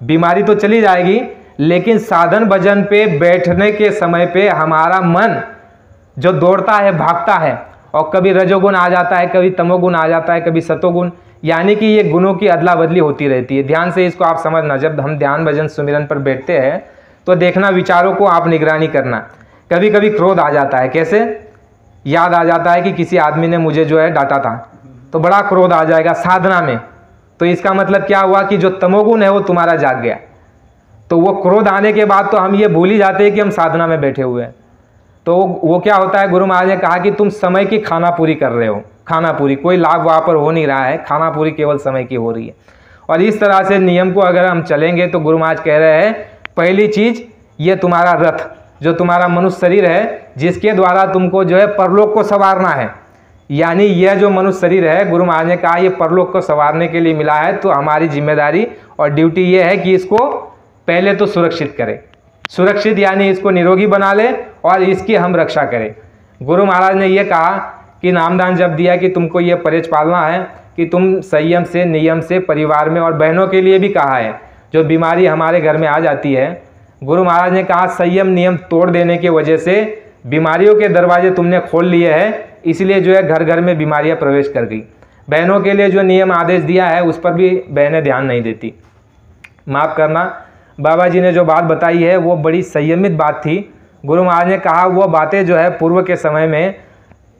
बीमारी तो चली जाएगी, लेकिन साधन भजन पे बैठने के समय पे हमारा मन जो दौड़ता है, भागता है, और कभी रजोगुण आ जाता है, कभी तमोगुण आ जाता है, कभी सतोगुण, यानी कि ये गुणों की अदला बदली होती रहती है। ध्यान से इसको आप समझना। जब हम ध्यान भजन सुमिरन पर बैठते हैं तो देखना, विचारों को आप निगरानी करना। कभी कभी क्रोध आ जाता है, कैसे, याद आ जाता है कि किसी आदमी ने मुझे जो है डांटा था, तो बड़ा क्रोध आ जाएगा साधना में, तो इसका मतलब क्या हुआ कि जो तमोगुण है वो तुम्हारा जाग गया। तो वो क्रोध आने के बाद तो हम ये भूल ही जाते हैं कि हम साधना में बैठे हुए हैं। तो वो क्या होता है, गुरु महाराज ने कहा कि तुम समय की खाना पूरी कर रहे हो, खाना पूरी, कोई लाभ वहाँ पर हो नहीं रहा है, खाना पूरी केवल समय की हो रही है। और इस तरह से नियम को अगर हम चलेंगे तो गुरु महाराज कह रहे हैं, पहली चीज ये तुम्हारा रथ, जो तुम्हारा मनुष्य शरीर है, जिसके द्वारा तुमको जो है परलोक को संवारना है, यानी यह जो मनुष्य शरीर है, गुरु महाराज ने कहा ये परलोक को संवारने के लिए मिला है, तो हमारी जिम्मेदारी और ड्यूटी ये है कि इसको पहले तो सुरक्षित करें। सुरक्षित यानी इसको निरोगी बना ले और इसकी हम रक्षा करें। गुरु महाराज ने यह कहा कि नामदान जब दिया कि तुमको ये परहेज पालना है कि तुम संयम से, नियम से, परिवार में, और बहनों के लिए भी कहा है, जो बीमारी हमारे घर में आ जाती है, गुरु महाराज ने कहा संयम नियम तोड़ देने की वजह से बीमारियों के दरवाजे तुमने खोल लिए हैं, इसलिए जो है घर घर में बीमारियां प्रवेश कर गई। बहनों के लिए जो नियम आदेश दिया है उस पर भी बहनें ध्यान नहीं देती। माफ़ करना, बाबा जी ने जो बात बताई है वो बड़ी संयमित बात थी। गुरु महाराज ने कहा वो बातें जो है पूर्व के समय में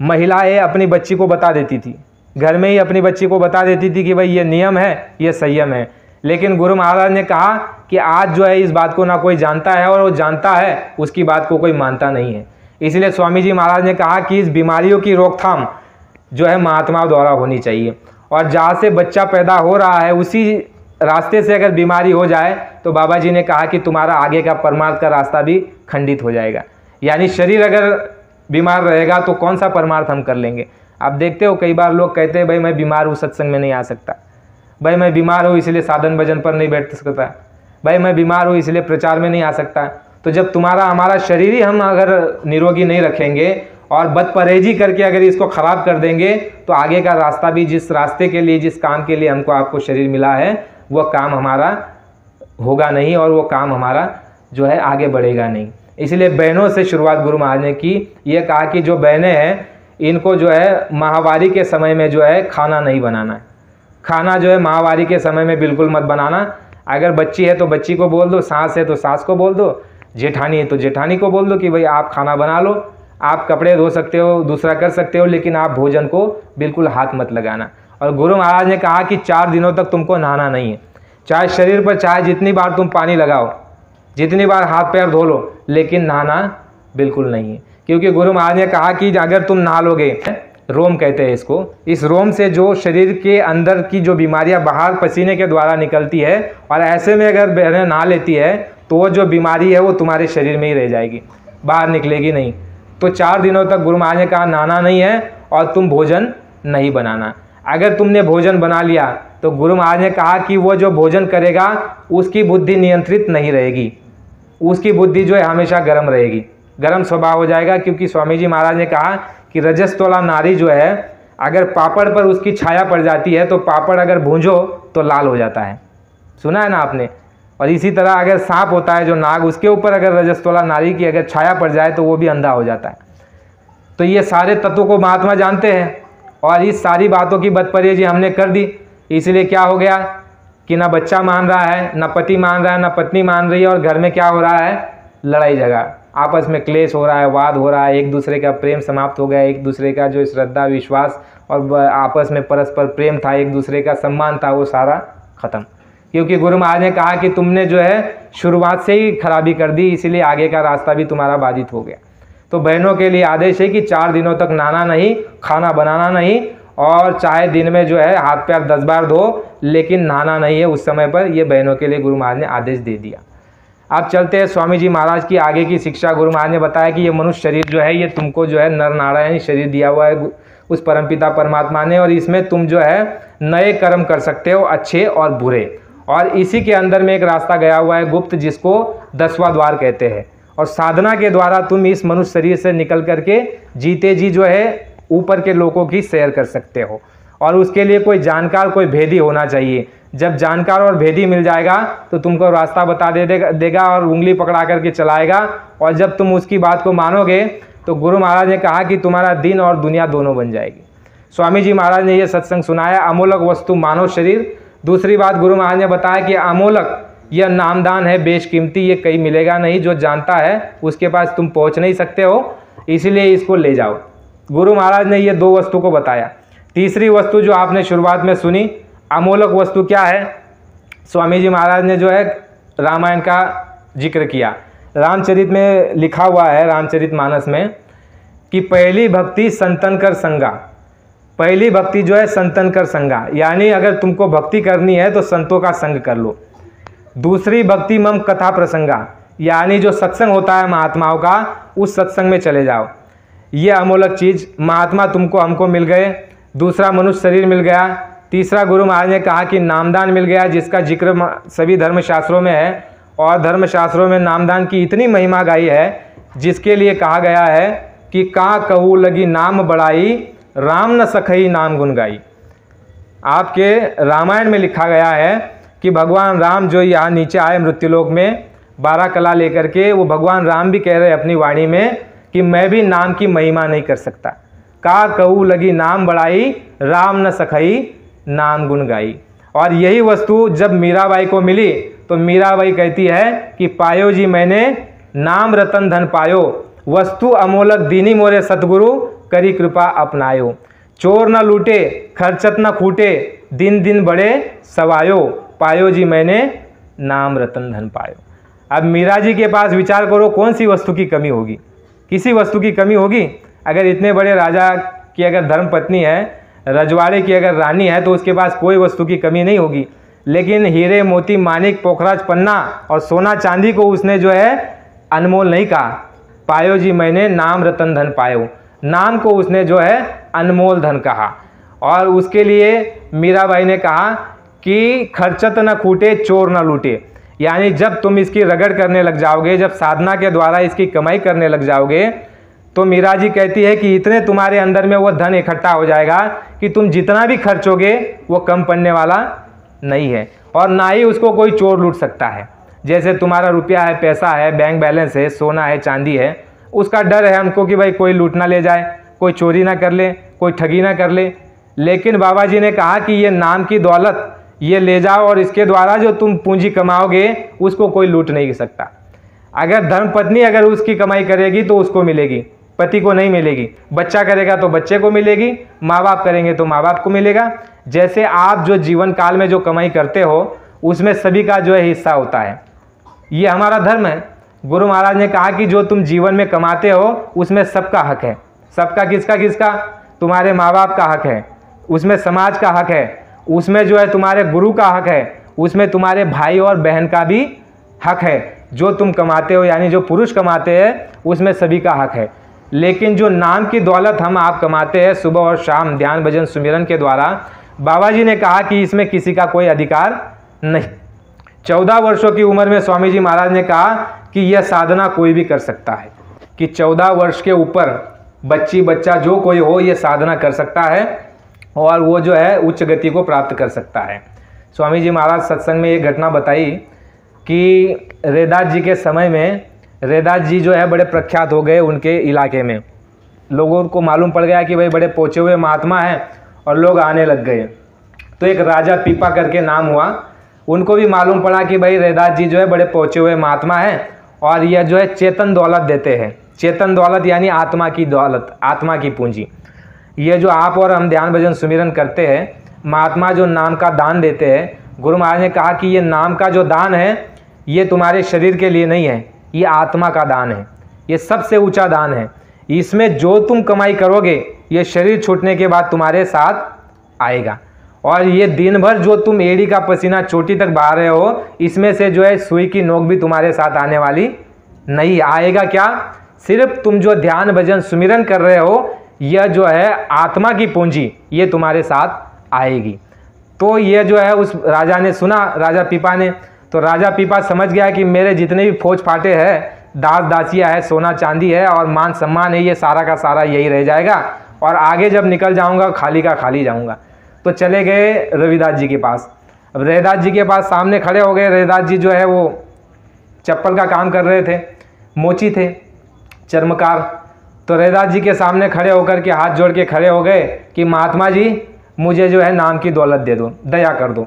महिलाएं अपनी बच्ची को बता देती थी, घर में ही अपनी बच्ची को बता देती थी कि भाई ये नियम है, ये संयम है। लेकिन गुरु महाराज ने कहा कि आज जो है इस बात को ना कोई जानता है, और वो जानता है उसकी बात को कोई मानता नहीं है। इसलिए स्वामी जी महाराज ने कहा कि इस बीमारियों की रोकथाम जो है महात्माओं द्वारा होनी चाहिए। और जहाँ से बच्चा पैदा हो रहा है उसी रास्ते से अगर बीमारी हो जाए तो बाबा जी ने कहा कि तुम्हारा आगे का परमार्थ का रास्ता भी खंडित हो जाएगा। यानी शरीर अगर बीमार रहेगा तो कौन सा परमार्थ हम कर लेंगे। आप देखते हो कई बार लोग कहते हैं भाई मैं बीमार हूँ, सत्संग में नहीं आ सकता, भाई मैं बीमार हूँ इसलिए साधन भजन पर नहीं बैठ सकता, भाई मैं बीमार हूँ इसलिए प्रचार में नहीं आ सकता। तो जब तुम्हारा हमारा शरीर ही हम अगर निरोगी नहीं रखेंगे और बदपरहेजी करके अगर इसको ख़राब कर देंगे तो आगे का रास्ता भी, जिस रास्ते के लिए, जिस काम के लिए हमको आपको शरीर मिला है, वह काम हमारा होगा नहीं और वो काम हमारा जो है आगे बढ़ेगा नहीं। इसलिए बहनों से शुरुआत गुरु महाराज ने की। ये कहा कि जो बहनें हैं इनको जो है माहवारी के समय में जो है खाना नहीं बनाना है। खाना जो है माहवारी के समय में बिल्कुल मत बनाना। अगर बच्ची है तो बच्ची को बोल दो, सास है तो सास को बोल दो, जेठानी है तो जेठानी को बोल दो कि भाई आप खाना बना लो, आप कपड़े धो सकते हो, दूसरा कर सकते हो, लेकिन आप भोजन को बिल्कुल हाथ मत लगाना। और गुरु महाराज ने कहा कि 4 दिनों तक तुमको नहाना नहीं है। चाहे शरीर पर चाहे जितनी बार तुम पानी लगाओ, जितनी बार हाथ पैर धो लो, लेकिन नहाना बिल्कुल नहीं है। क्योंकि गुरु महाराज ने कहा कि अगर तुम नहा लोगे, रोम कहते हैं इसको, इस रोम से जो शरीर के अंदर की जो बीमारियां बाहर पसीने के द्वारा निकलती है, और ऐसे में अगर बहनें नहा लेती है तो वो जो बीमारी है वो तुम्हारे शरीर में ही रह जाएगी, बाहर निकलेगी नहीं। तो 4 दिनों तक गुरु महाराज ने कहा नहाना नहीं है और तुम भोजन नहीं बनाना। अगर तुमने भोजन बना लिया तो गुरु महाराज ने कहा कि वो जो भोजन करेगा उसकी बुद्धि नियंत्रित नहीं रहेगी, उसकी बुद्धि जो है हमेशा गर्म रहेगी, गर्म स्वभाव हो जाएगा। क्योंकि स्वामी जी महाराज ने कहा कि रजस्तोला नारी जो है अगर पापड़ पर उसकी छाया पड़ जाती है तो पापड़ अगर भूंजो तो लाल हो जाता है, सुना है ना आपने। और इसी तरह अगर सांप होता है जो नाग, उसके ऊपर अगर रजस्तोला नारी की अगर छाया पड़ जाए तो वो भी अंधा हो जाता है। तो ये सारे तत्वों को महात्मा जानते हैं और इस सारी बातों की बदपरहेजी हमने कर दी। इसलिए क्या हो गया कि ना बच्चा मान रहा है, ना पति मान रहा है, ना पत्नी मान रही है, और घर में क्या हो रहा है, लड़ाई झगड़ा, आपस में क्लेश हो रहा है, वाद हो रहा है, एक दूसरे का प्रेम समाप्त हो गया, एक दूसरे का जो श्रद्धा विश्वास और आपस में परस्पर प्रेम था, एक दूसरे का सम्मान था, वो सारा खत्म। क्योंकि गुरु महाराज ने कहा कि तुमने जो है शुरुआत से ही खराबी कर दी, इसीलिए आगे का रास्ता भी तुम्हारा बाधित हो गया। तो बहनों के लिए आदेश है कि 4 दिनों तक नहाना नहीं, खाना बनाना नहीं, और चाहे दिन में जो है हाथ पैर 10 बार धो, लेकिन नहाना नहीं है उस समय पर। ये बहनों के लिए गुरु महाराज ने आदेश दे दिया। अब चलते हैं स्वामी जी महाराज की आगे की शिक्षा। गुरु महाराज ने बताया कि ये मनुष्य शरीर जो है ये तुमको जो है नर नारायण शरीर दिया हुआ है उस परमपिता परमात्मा ने, और इसमें तुम जो है नए कर्म कर सकते हो, अच्छे और बुरे। और इसी के अंदर में एक रास्ता गया हुआ है गुप्त, जिसको 10वां द्वार कहते हैं। और साधना के द्वारा तुम इस मनुष्य शरीर से निकल करके जीते जी जो है ऊपर के लोगों की सैर कर सकते हो। और उसके लिए कोई जानकार, कोई भेदी होना चाहिए। जब जानकार और भेदी मिल जाएगा तो तुमको रास्ता बता देगा और उंगली पकड़ा करके चलाएगा। और जब तुम उसकी बात को मानोगे तो गुरु महाराज ने कहा कि तुम्हारा दिन और दुनिया दोनों बन जाएगी। स्वामी जी महाराज ने यह सत्संग सुनाया, अमोलक वस्तु मानव शरीर। दूसरी बात गुरु महाराज ने बताया कि अमोलक यह नामदान है, बेशकीमती, ये कहीं मिलेगा नहीं। जो जानता है उसके पास तुम पहुंच नहीं सकते हो, इसलिए इसको ले जाओ। गुरु महाराज ने ये 2 वस्तु को बताया। तीसरी वस्तु जो आपने शुरुआत में सुनी, अमोलक वस्तु क्या है? स्वामी जी महाराज ने जो है रामायण का जिक्र किया। रामचरित में लिखा हुआ है, रामचरितमानस में, कि पहली भक्ति संतन कर संगा। पहली भक्ति जो है संतन कर संगा, यानी अगर तुमको भक्ति करनी है तो संतों का संग कर लो। दूसरी भक्ति मम कथा प्रसंगा, यानी जो सत्संग होता है महात्माओं का, उस सत्संग में चले जाओ। ये अमोलक चीज़, महात्मा तुमको हमको मिल गए। दूसरा मनुष्य शरीर मिल गया। तीसरा गुरु महाराज ने कहा कि नामदान मिल गया, जिसका जिक्र सभी धर्मशास्त्रों में है। और धर्मशास्त्रों में नामदान की इतनी महिमा गाई है, जिसके लिए कहा गया है कि का कहू लगी नाम बढ़ाई, राम न सखई नाम गुन गाई। आपके रामायण में लिखा गया है कि भगवान राम जो यहाँ नीचे आए मृत्युलोक में 12 कला लेकर के, वो भगवान राम भी कह रहे अपनी वाणी में कि मैं भी नाम की महिमा नहीं कर सकता। का कहू लगी नाम बढ़ाई, राम न सखई नाम गुन गाई। और यही वस्तु जब मीराबाई को मिली तो मीराबाई कहती है कि पायो जी मैंने नाम रतन धन पायो, वस्तु अमोलक दीनी मोरे सतगुरु, करी कृपा अपनायो। चोर न लूटे खर्चत न खूटे, दिन दिन बड़े सवायो, पायो जी मैंने नाम रतन धन पायो। अब मीरा जी के पास विचार करो, कौन सी वस्तु की कमी होगी? किसी वस्तु की कमी होगी? अगर इतने बड़े राजा की अगर धर्म पत्नी है, रजवाड़े की अगर रानी है, तो उसके पास कोई वस्तु की कमी नहीं होगी। लेकिन हीरे मोती मानिक पोखराज पन्ना और सोना चांदी को उसने जो है अनमोल नहीं कहा। पायो जी मैंने नाम रतन धन पायो, नाम को उसने जो है अनमोल धन कहा। और उसके लिए मीराबाई ने कहा कि खर्चत न खूटे चोर न लूटे, यानी जब तुम इसकी रगड़ करने लग जाओगे, जब साधना के द्वारा इसकी कमाई करने लग जाओगे, तो मीरा जी कहती है कि इतने तुम्हारे अंदर में वो धन इकट्ठा हो जाएगा कि तुम जितना भी खर्चोगे वो कम पड़ने वाला नहीं है। और ना ही उसको कोई चोर लूट सकता है। जैसे तुम्हारा रुपया है, पैसा है, बैंक बैलेंस है, सोना है, चांदी है, उसका डर है हमको कि भाई कोई लूट ना ले जाए, कोई चोरी ना कर ले, कोई ठगी ना कर ले। लेकिन बाबा जी ने कहा कि ये नाम की दौलत ये ले जाओ, और इसके द्वारा जो तुम पूंजी कमाओगे उसको कोई लूट नहीं सकता। अगर धर्मपत्नी अगर उसकी कमाई करेगी तो उसको मिलेगी, पति को नहीं मिलेगी। बच्चा करेगा तो बच्चे को मिलेगी, माँ बाप करेंगे तो माँ बाप को मिलेगा। जैसे आप जो जीवन काल में जो कमाई करते हो उसमें सभी का जो है हिस्सा होता है। ये हमारा धर्म है। गुरु महाराज ने कहा कि जो तुम जीवन में कमाते हो उसमें सबका हक है। सबका किसका किसका? तुम्हारे माँ बाप का हक है, उसमें समाज का हक है, उसमें जो है तुम्हारे गुरु का हक है, उसमें तुम्हारे भाई और बहन का भी हक है। जो तुम कमाते हो यानी जो पुरुष कमाते हैं उसमें सभी का हक है। लेकिन जो नाम की दौलत हम आप कमाते हैं सुबह और शाम ध्यान भजन सुमिरन के द्वारा, बाबा जी ने कहा कि इसमें किसी का कोई अधिकार नहीं। 14 वर्षों की उम्र में स्वामी जी महाराज ने कहा कि यह साधना कोई भी कर सकता है, कि 14 वर्ष के ऊपर बच्ची बच्चा जो कोई हो ये साधना कर सकता है और वो जो है उच्च गति को प्राप्त कर सकता है। स्वामी जी महाराज सत्संग में एक घटना बताई कि रैदास जी के समय में रैदास जी जो है बड़े प्रख्यात हो गए उनके इलाके में। लोगों को मालूम पड़ गया कि भाई बड़े पहुँचे हुए महात्मा हैं और लोग आने लग गए। तो एक राजा पीपा करके नाम हुआ, उनको भी मालूम पड़ा कि भाई रैदास जी जो है बड़े पहुँचे हुए महात्मा हैं और यह जो है चेतन दौलत देते हैं। चेतन दौलत यानी आत्मा की दौलत, आत्मा की पूंजी। ये जो आप और हम ध्यान भजन सुमिरन करते हैं, महात्मा जो नाम का दान देते हैं, गुरु महाराज ने कहा कि ये नाम का जो दान है ये तुम्हारे शरीर के लिए नहीं है, ये आत्मा का दान है, ये सबसे ऊंचा दान है। इसमें जो तुम कमाई करोगे ये शरीर छूटने के बाद तुम्हारे साथ आएगा। और ये दिन भर जो तुम एड़ी का पसीना चोटी तक बहा रहे हो, इसमें से जो है सुई की नोक भी तुम्हारे साथ आने वाली नहीं। आएगा क्या? सिर्फ तुम जो ध्यान भजन सुमिरन कर रहे हो, यह जो है आत्मा की पूंजी, ये तुम्हारे साथ आएगी। तो ये जो है उस राजा ने सुना, राजा पीपा ने, तो राजा पीपा समझ गया कि मेरे जितने भी फौज फाटे हैं, दास दासियाँ है, सोना चांदी है और मान सम्मान है, ये सारा का सारा यही रह जाएगा और आगे जब निकल जाऊंगा खाली का खाली जाऊंगा। तो चले गए रविदास जी के पास। अब रविदास जी के पास सामने खड़े हो गए। रविदास जी जो है वो चप्पल का काम कर रहे थे, मोची थे, चर्मकार। तो रविदास जी के सामने खड़े होकर के हाथ जोड़ के खड़े हो गए कि महात्मा जी मुझे जो है नाम की दौलत दे दो, दया कर दो।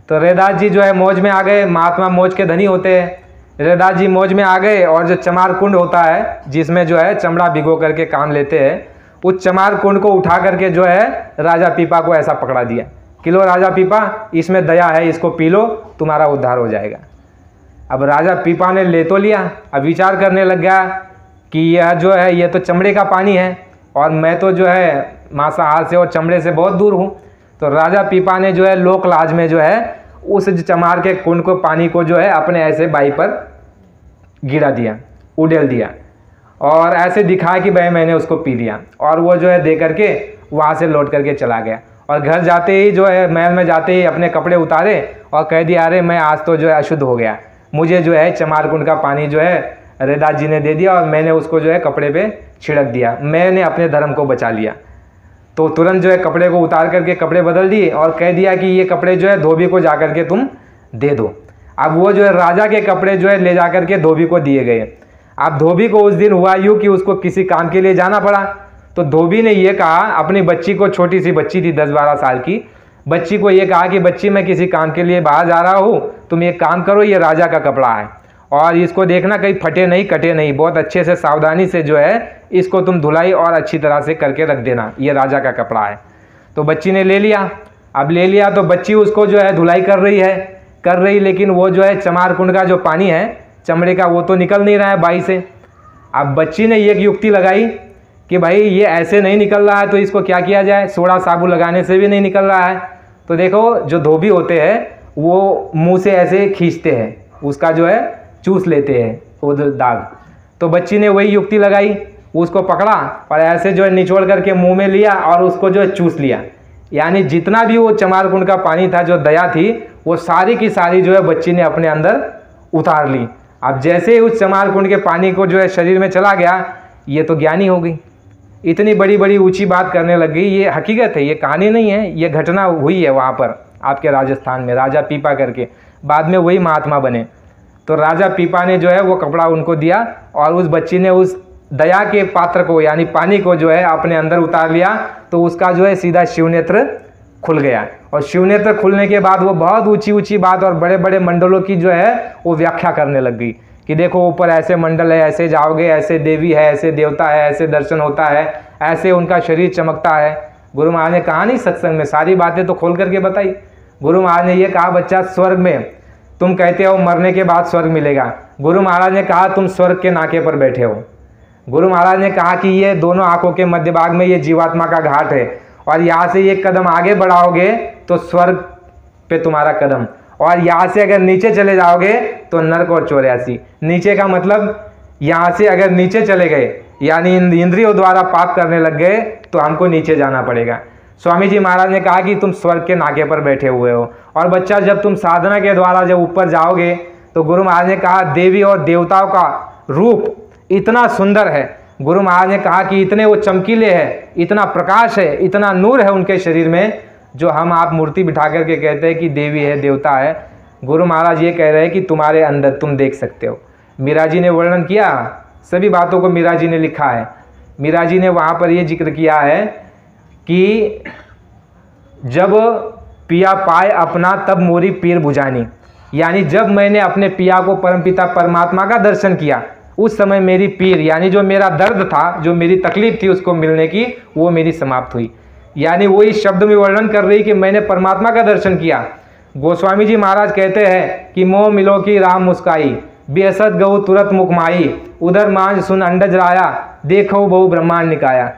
तो रविदास जी जो है मौज में आ गए। महात्मा मौज के धनी होते हैं। रविदास जी मौज में आ गए और जो चमार कुंड होता है जिसमें जो है चमड़ा भिगो करके काम लेते हैं, उस चमार कुंड को उठा करके जो है राजा पीपा को ऐसा पकड़ा दिया कि लो राजा पीपा, इसमें दया है, इसको पी लो, तुम्हारा उद्धार हो जाएगा। अब राजा पीपा ने ले तो लिया, अब विचार करने लग गया कि यह जो है ये तो चमड़े का पानी है और मैं तो जो है मांसाहार से और चमड़े से बहुत दूर हूँ। तो राजा पीपा ने जो है लोक लाज में जो है उस चमार के कुंड को, पानी को जो है अपने ऐसे बाई पर गिरा दिया, उड़ेल दिया और ऐसे दिखाया कि भाई मैंने उसको पी लिया। और वो जो है दे करके वहाँ से लौट करके चला गया और घर जाते ही जो है महल में जाते ही अपने कपड़े उतारे और कह दिया अरे मैं आज तो जो है अशुद्ध हो गया, मुझे जो है चमार कुंड का पानी जो है रविदास जी ने दे दिया और मैंने उसको जो है कपड़े पे छिड़क दिया, मैंने अपने धर्म को बचा लिया। तो तुरंत जो है कपड़े को उतार करके कपड़े बदल दिए और कह दिया कि ये कपड़े जो है धोबी को जा करके तुम दे दो। अब वो जो है राजा के कपड़े जो है ले जा करके धोबी को दिए गए। अब धोबी को उस दिन हुआ यूँ कि उसको किसी काम के लिए जाना पड़ा। तो धोबी ने ये कहा अपनी बच्ची को, छोटी सी बच्ची थी 10-12 साल की, बच्ची को ये कहा कि बच्ची मैं किसी काम के लिए बाहर जा रहा हूँ, तुम एक काम करो, ये राजा का कपड़ा है और इसको देखना कहीं फटे नहीं कटे नहीं, बहुत अच्छे से सावधानी से जो है इसको तुम धुलाई और अच्छी तरह से करके रख देना, ये राजा का कपड़ा है। तो बच्ची ने ले लिया। अब ले लिया तो बच्ची उसको जो है धुलाई कर रही, लेकिन वो जो है चमार कुंड का जो पानी है चमड़े का वो तो निकल नहीं रहा है बाई से। अब बच्ची ने एक युक्ति लगाई कि भाई ये ऐसे नहीं निकल रहा है तो इसको क्या किया जाए, सोडा साबुन लगाने से भी नहीं निकल रहा है। तो देखो जो धोबी होते हैं वो मुंह से ऐसे खींचते हैं, उसका जो है चूस लेते हैं वो दाग। तो बच्ची ने वही युक्ति लगाई, उसको पकड़ा और ऐसे जो है निचोड़ करके मुंह में लिया और उसको जो है चूस लिया। यानी जितना भी वो चमार कुंड का पानी था, जो दया थी, वो सारी की सारी जो है बच्ची ने अपने अंदर उतार ली। अब जैसे ही उस चमार कुंड के पानी को जो है शरीर में चला गया, ये तो ज्ञानी हो गई, इतनी बड़ी बड़ी ऊंची बात करने लग गई। ये हकीकत है, ये कहानी नहीं है, ये घटना हुई है वहाँ पर आपके राजस्थान में, राजा पीपा करके, बाद में वही महात्मा बने। तो राजा पीपा ने जो है वो कपड़ा उनको दिया और उस बच्ची ने उस दया के पात्र को यानी पानी को जो है अपने अंदर उतार लिया। तो उसका जो है सीधा शिवनेत्र खुल गया और शिवनेत्र खुलने के बाद वो बहुत ऊंची ऊंची बात और बड़े बड़े मंडलों की जो है वो व्याख्या करने लग गई कि देखो ऊपर ऐसे मंडल है, ऐसे जाओगे, ऐसे देवी है, ऐसे देवता है, ऐसे दर्शन होता है, ऐसे उनका शरीर चमकता है। गुरु महाराज ने कहा नहीं सत्संग में, सारी बातें तो खोल करके बताई। गुरु महाराज ने ये कहा बच्चा स्वर्ग में तुम कहते हो मरने के बाद स्वर्ग मिलेगा, गुरु महाराज ने कहा तुम स्वर्ग के नाके पर बैठे हो। गुरु महाराज ने कहा कि ये दोनों आंखों के मध्य भाग में ये जीवात्मा का घाट है और यहाँ से एक कदम आगे बढ़ाओगे तो स्वर्ग पे तुम्हारा कदम, और यहाँ से अगर नीचे चले जाओगे तो नरक और 84। नीचे का मतलब यहाँ से अगर नीचे चले गए यानी इंद्रियों द्वारा पाप करने लग गए तो हमको नीचे जाना पड़ेगा। स्वामी जी महाराज ने कहा कि तुम स्वर्ग के नाके पर बैठे हुए हो और बच्चा जब तुम साधना के द्वारा जब ऊपर जाओगे तो गुरु महाराज ने कहा देवी और देवताओं का रूप इतना सुंदर है। गुरु महाराज ने कहा कि इतने वो चमकीले हैं, इतना प्रकाश है, इतना नूर है उनके शरीर में, जो हम आप मूर्ति बिठा करके कहते हैं कि देवी है, देवता है। गुरु महाराज ये कह रहे हैं कि तुम्हारे अंदर तुम देख सकते हो। मीरा जी ने वर्णन किया, सभी बातों को मीरा जी ने लिखा है। मीरा जी ने वहाँ पर ये जिक्र किया है कि जब पिया पाए अपना तब मोरी पीर बुझानी, यानी जब मैंने अपने पिया को परमपिता परमात्मा का दर्शन किया उस समय मेरी पीर यानी जो मेरा दर्द था, जो मेरी तकलीफ थी उसको मिलने की, वो मेरी समाप्त हुई। यानी वो इस शब्द में वर्णन कर रही कि मैंने परमात्मा का दर्शन किया। गोस्वामी जी महाराज कहते हैं कि मोह मिलो की राम मुस्काई, बेसत गऊ तुरत मुखमाई, उधर मांझ सुन अंडज राया, देखो बहु ब्रह्मांड निकाया।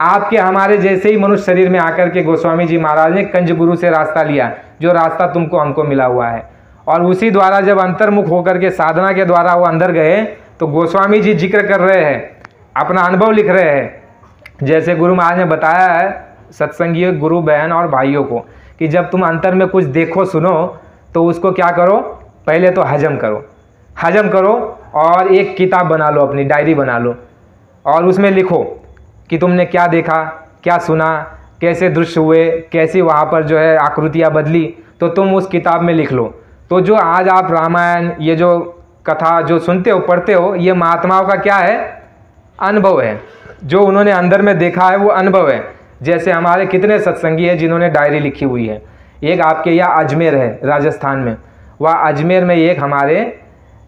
आपके हमारे जैसे ही मनुष्य शरीर में आकर के गोस्वामी जी महाराज ने कंज गुरु से रास्ता लिया, जो रास्ता तुमको हमको मिला हुआ है। और उसी द्वारा जब अंतर्मुख होकर के साधना के द्वारा वो अंदर गए, तो गोस्वामी जी जिक्र कर रहे हैं, अपना अनुभव लिख रहे हैं। जैसे गुरु महाराज ने बताया है सत्संगी गुरु बहन और भाइयों को कि जब तुम अंतर में कुछ देखो सुनो तो उसको क्या करो, पहले तो हजम करो और एक किताब बना लो, अपनी डायरी बना लो और उसमें लिखो कि तुमने क्या देखा, क्या सुना, कैसे दृश्य हुए, कैसी वहाँ पर जो है आकृतियाँ बदली, तो तुम उस किताब में लिख लो। तो जो आज आप रामायण ये जो कथा जो सुनते हो पढ़ते हो, ये महात्माओं का क्या है, अनुभव है, जो उन्होंने अंदर में देखा है वो अनुभव है। जैसे हमारे कितने सत्संगी हैं जिन्होंने डायरी लिखी हुई है। एक आपके यहाँ अजमेर है राजस्थान में, वह अजमेर में एक हमारे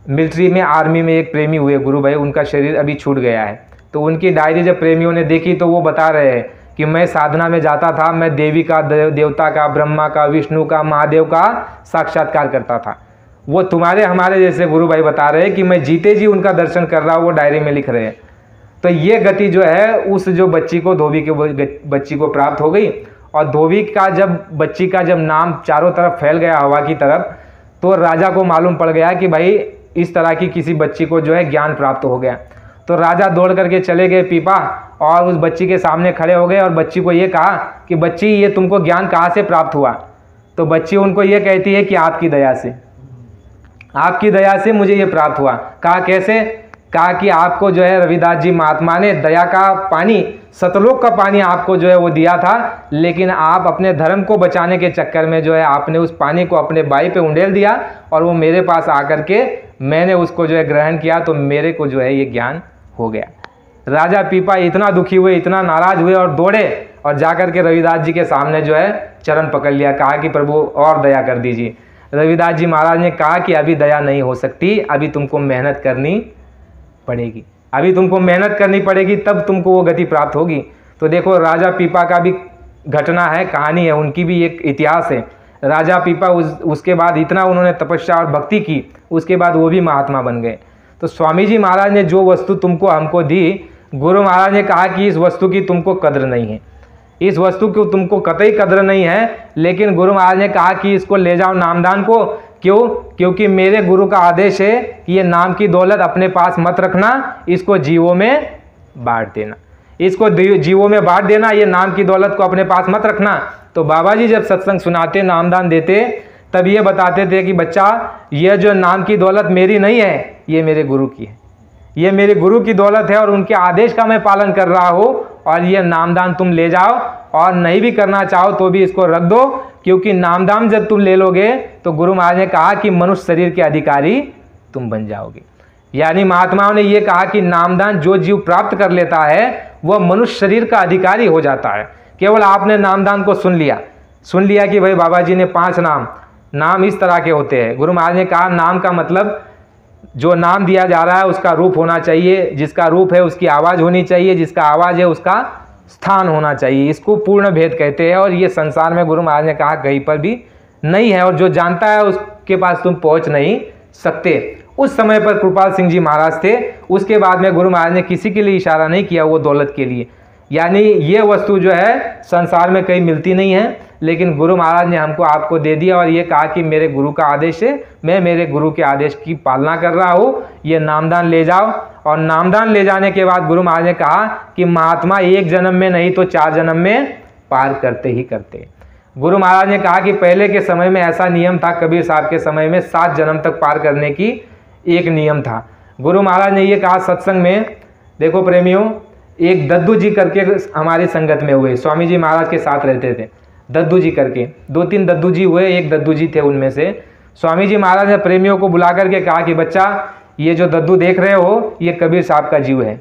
मिलिट्री में आर्मी में एक प्रेमी हुए गुरु भाई, उनका शरीर अभी छूट गया है। तो उनकी डायरी जब प्रेमियों ने देखी तो वो बता रहे हैं कि मैं साधना में जाता था, मैं देवी का, देवता का, ब्रह्मा का, विष्णु का, महादेव का साक्षात्कार करता था। वो तुम्हारे हमारे जैसे गुरु भाई बता रहे हैं कि मैं जीते जी उनका दर्शन कर रहा हूँ, वो डायरी में लिख रहे हैं। तो ये गति जो है उस जो बच्ची को, धोबी के बच्ची को प्राप्त हो गई। और धोबी का जब बच्ची का जब नाम चारों तरफ फैल गया हवा की तरफ, तो राजा को मालूम पड़ गया कि भाई इस तरह की किसी बच्ची को जो है ज्ञान प्राप्त हो गया। तो राजा दौड़ करके चले गए पीपा और उस बच्ची के सामने खड़े हो गए और बच्ची को ये कहा कि बच्ची ये तुमको ज्ञान कहाँ से प्राप्त हुआ। तो बच्ची उनको ये कहती है कि आपकी दया से मुझे ये प्राप्त हुआ। कहा कैसे? कहा कि आपको जो है रविदास जी महात्मा ने दया का पानी, सतलोक का पानी आपको जो है वो दिया था, लेकिन आप अपने धर्म को बचाने के चक्कर में जो है आपने उस पानी को अपने बाई पे उंडेल दिया और वो मेरे पास आकर के मैंने उसको जो है ग्रहण किया, तो मेरे को जो है ये ज्ञान हो गया। राजा पीपा इतना दुखी हुए, इतना नाराज हुए और दौड़े और जाकर के रविदास जी के सामने जो है चरण पकड़ लिया। कहा कि प्रभु और दया कर दीजिए। रविदास जी महाराज ने कहा कि अभी दया नहीं हो सकती, अभी तुमको मेहनत करनी पड़ेगी, तब तुमको वो गति प्राप्त होगी। तो देखो राजा पीपा का भी घटना है, कहानी है, उनकी भी एक इतिहास है। राजा पीपा उसके बाद इतना उन्होंने तपस्या और भक्ति की, उसके बाद वो भी महात्मा बन गए। तो स्वामी जी महाराज ने जो वस्तु तुमको हमको दी, गुरु महाराज ने कहा कि इस वस्तु की तुमको कद्र नहीं है, इस वस्तु की तुमको कतई कद्र नहीं है, लेकिन गुरु महाराज ने कहा कि इसको ले जाओ नामदान को। क्यों? क्योंकि मेरे गुरु का आदेश है कि ये नाम की दौलत अपने पास मत रखना, इसको जीवों में बांट देना, ये नाम की दौलत को अपने पास मत रखना। तो बाबा जी जब सत्संग सुनाते, नामदान देते, तब ये बताते थे कि बच्चा ये जो नाम की दौलत मेरी नहीं है, ये मेरे गुरु की है, ये मेरे गुरु की दौलत है और उनके आदेश का मैं पालन कर रहा हूँ। और ये नामदान तुम ले जाओ और नहीं भी करना चाहो तो भी इसको रख दो, क्योंकि नामदान जब तुम ले लोगे तो गुरु महाराज ने कहा कि मनुष्य शरीर के अधिकारी तुम बन जाओगे। यानी महात्माओं ने ये कहा कि नामदान जो जीव प्राप्त कर लेता है वह मनुष्य शरीर का अधिकारी हो जाता है। केवल आपने नामदान को सुन लिया कि भाई बाबा जी ने 5 नाम इस तरह के होते हैं। गुरु महाराज ने कहा नाम का मतलब जो नाम दिया जा रहा है उसका रूप होना चाहिए, जिसका रूप है उसकी आवाज़ होनी चाहिए, जिसका आवाज़ है उसका स्थान होना चाहिए। इसको पूर्ण भेद कहते हैं और ये संसार में गुरु महाराज ने कहा कहीं पर भी नहीं है, और जो जानता है उसके पास तुम पहुंच नहीं सकते। उस समय पर कृपाल सिंह जी महाराज थे, उसके बाद में गुरु महाराज ने किसी के लिए इशारा नहीं किया वो दौलत के लिए। यानी ये वस्तु जो है संसार में कहीं मिलती नहीं है, लेकिन गुरु महाराज ने हमको आपको दे दिया और ये कहा कि मेरे गुरु का आदेश है, मैं मेरे गुरु के आदेश की पालना कर रहा हूँ, ये नामदान ले जाओ। और नामदान ले जाने के बाद गुरु महाराज ने कहा कि महात्मा 1 जन्म में नहीं तो 4 जन्म में पार करते ही करते। गुरु महाराज ने कहा कि पहले के समय में ऐसा नियम था, कबीर साहब के समय में 7 जन्म तक पार करने की एक नियम था। गुरु महाराज ने ये कहा सत्संग में, देखो प्रेमियों, एक दद्दू जी करके हमारी संगत में हुए, स्वामी जी महाराज के साथ रहते थे, दद्दू जी करके 2-3 दद्दू जी हुए, एक दद्दू जी थे उनमें से। स्वामी जी महाराज ने प्रेमियों को बुला करके कहा कि बच्चा ये जो दद्दू देख रहे हो ये कबीर साहब का जीव है,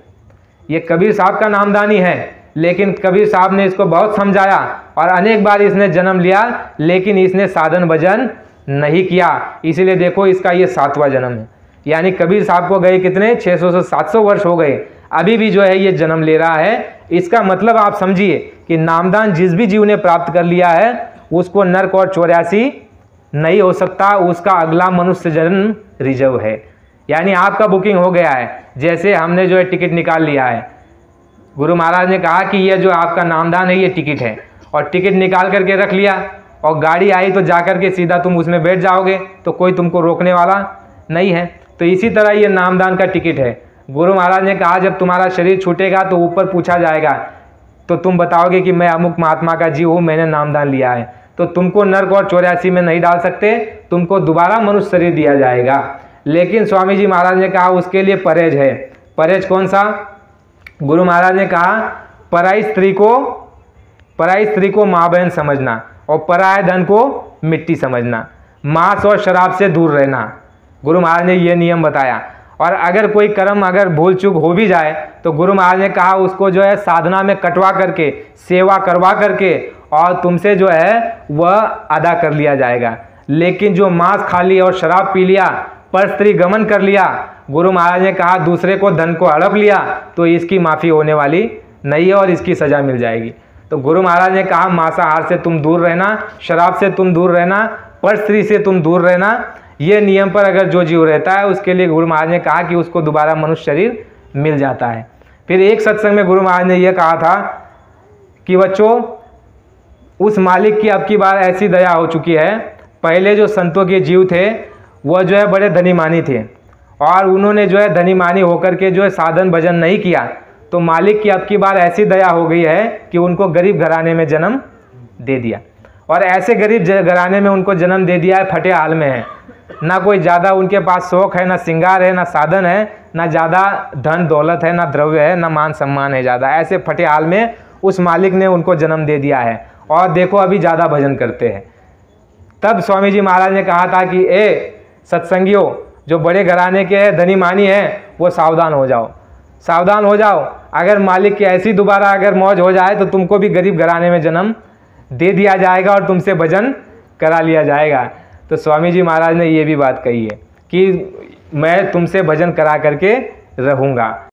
ये कबीर साहब का नामदानी है, लेकिन कबीर साहब ने इसको बहुत समझाया और अनेक बार इसने जन्म लिया, लेकिन इसने साधन भजन नहीं किया, इसीलिए देखो इसका ये 7वां जन्म है। यानी कबीर साहब को गए कितने 600 से 700 वर्ष हो गए, अभी भी जो है ये जन्म ले रहा है। इसका मतलब आप समझिए कि नामदान जिस भी जीव ने प्राप्त कर लिया है उसको नरक और 84 नहीं हो सकता, उसका अगला मनुष्य जन्म रिजर्व है। यानी आपका बुकिंग हो गया है, जैसे हमने जो है टिकट निकाल लिया है, गुरु महाराज ने कहा कि ये जो आपका नामदान है ये टिकट है, और टिकट निकाल करके रख लिया और गाड़ी आई तो जाकर के सीधा तुम उसमें बैठ जाओगे, तो कोई तुमको रोकने वाला नहीं है। तो इसी तरह ये नामदान का टिकट है। गुरु महाराज ने कहा जब तुम्हारा शरीर छूटेगा तो ऊपर पूछा जाएगा, तो तुम बताओगे कि मैं अमुक महात्मा का जीव हूँ, मैंने नामदान लिया है। तो तुमको नर्क और 84 में नहीं डाल सकते, तुमको दोबारा मनुष्य शरीर दिया जाएगा। लेकिन स्वामी जी महाराज ने कहा उसके लिए परहेज है। परहेज कौन सा? गुरु महाराज ने कहा पराई स्त्री को माँ बहन समझना और पराये धन को मिट्टी समझना, मांस और शराब से दूर रहना। गुरु महाराज ने ये नियम बताया। और अगर कोई कर्म अगर भूल चूक हो भी जाए तो गुरु महाराज ने कहा उसको जो है साधना में कटवा करके, सेवा करवा करके और तुमसे जो है वह अदा कर लिया जाएगा। लेकिन जो मांस खा लिया और शराब पी लिया, पर स्त्री गमन कर लिया, गुरु महाराज ने कहा दूसरे को धन को हड़प लिया, तो इसकी माफ़ी होने वाली नहीं है और इसकी सज़ा मिल जाएगी। तो गुरु महाराज ने कहा मांसाहार से तुम दूर रहना, शराब से तुम दूर रहना, पर स्त्री से तुम दूर रहना। ये नियम पर अगर जो जीव रहता है उसके लिए गुरु महाराज ने कहा कि उसको दोबारा मनुष्य शरीर मिल जाता है। फिर एक सत्संग में गुरु महाराज ने यह कहा था कि बच्चों, उस मालिक की अब की बार ऐसी दया हो चुकी है। पहले जो संतों के जीव थे वह जो है बड़े धनीमानी थे और उन्होंने जो है धनीमानी होकर के जो है साधन भजन नहीं किया, तो मालिक की अब की बार ऐसी दया हो गई है कि उनको गरीब घराने में जन्म दे दिया। और ऐसे गरीब घराने में उनको जन्म दे दिया है, फटे हाल में है, ना कोई ज़्यादा उनके पास शौक है, ना श्रृंगार है, ना साधन है, ना ज़्यादा धन दौलत है, ना द्रव्य है, ना मान सम्मान है ज़्यादा। ऐसे फटे हाल में उस मालिक ने उनको जन्म दे दिया है और देखो अभी ज़्यादा भजन करते हैं। तब स्वामी जी महाराज ने कहा था कि ए सत्संगियों, जो बड़े घराने के हैं, धनी मानी है, वो सावधान हो जाओ, सावधान हो जाओ। अगर मालिक की ऐसी दोबारा अगर मौज हो जाए तो तुमको भी गरीब घराने में जन्म दे दिया जाएगा और तुमसे भजन करा लिया जाएगा। तो स्वामी जी महाराज ने ये भी बात कही है कि मैं तुमसे भजन करा करके रहूँगा।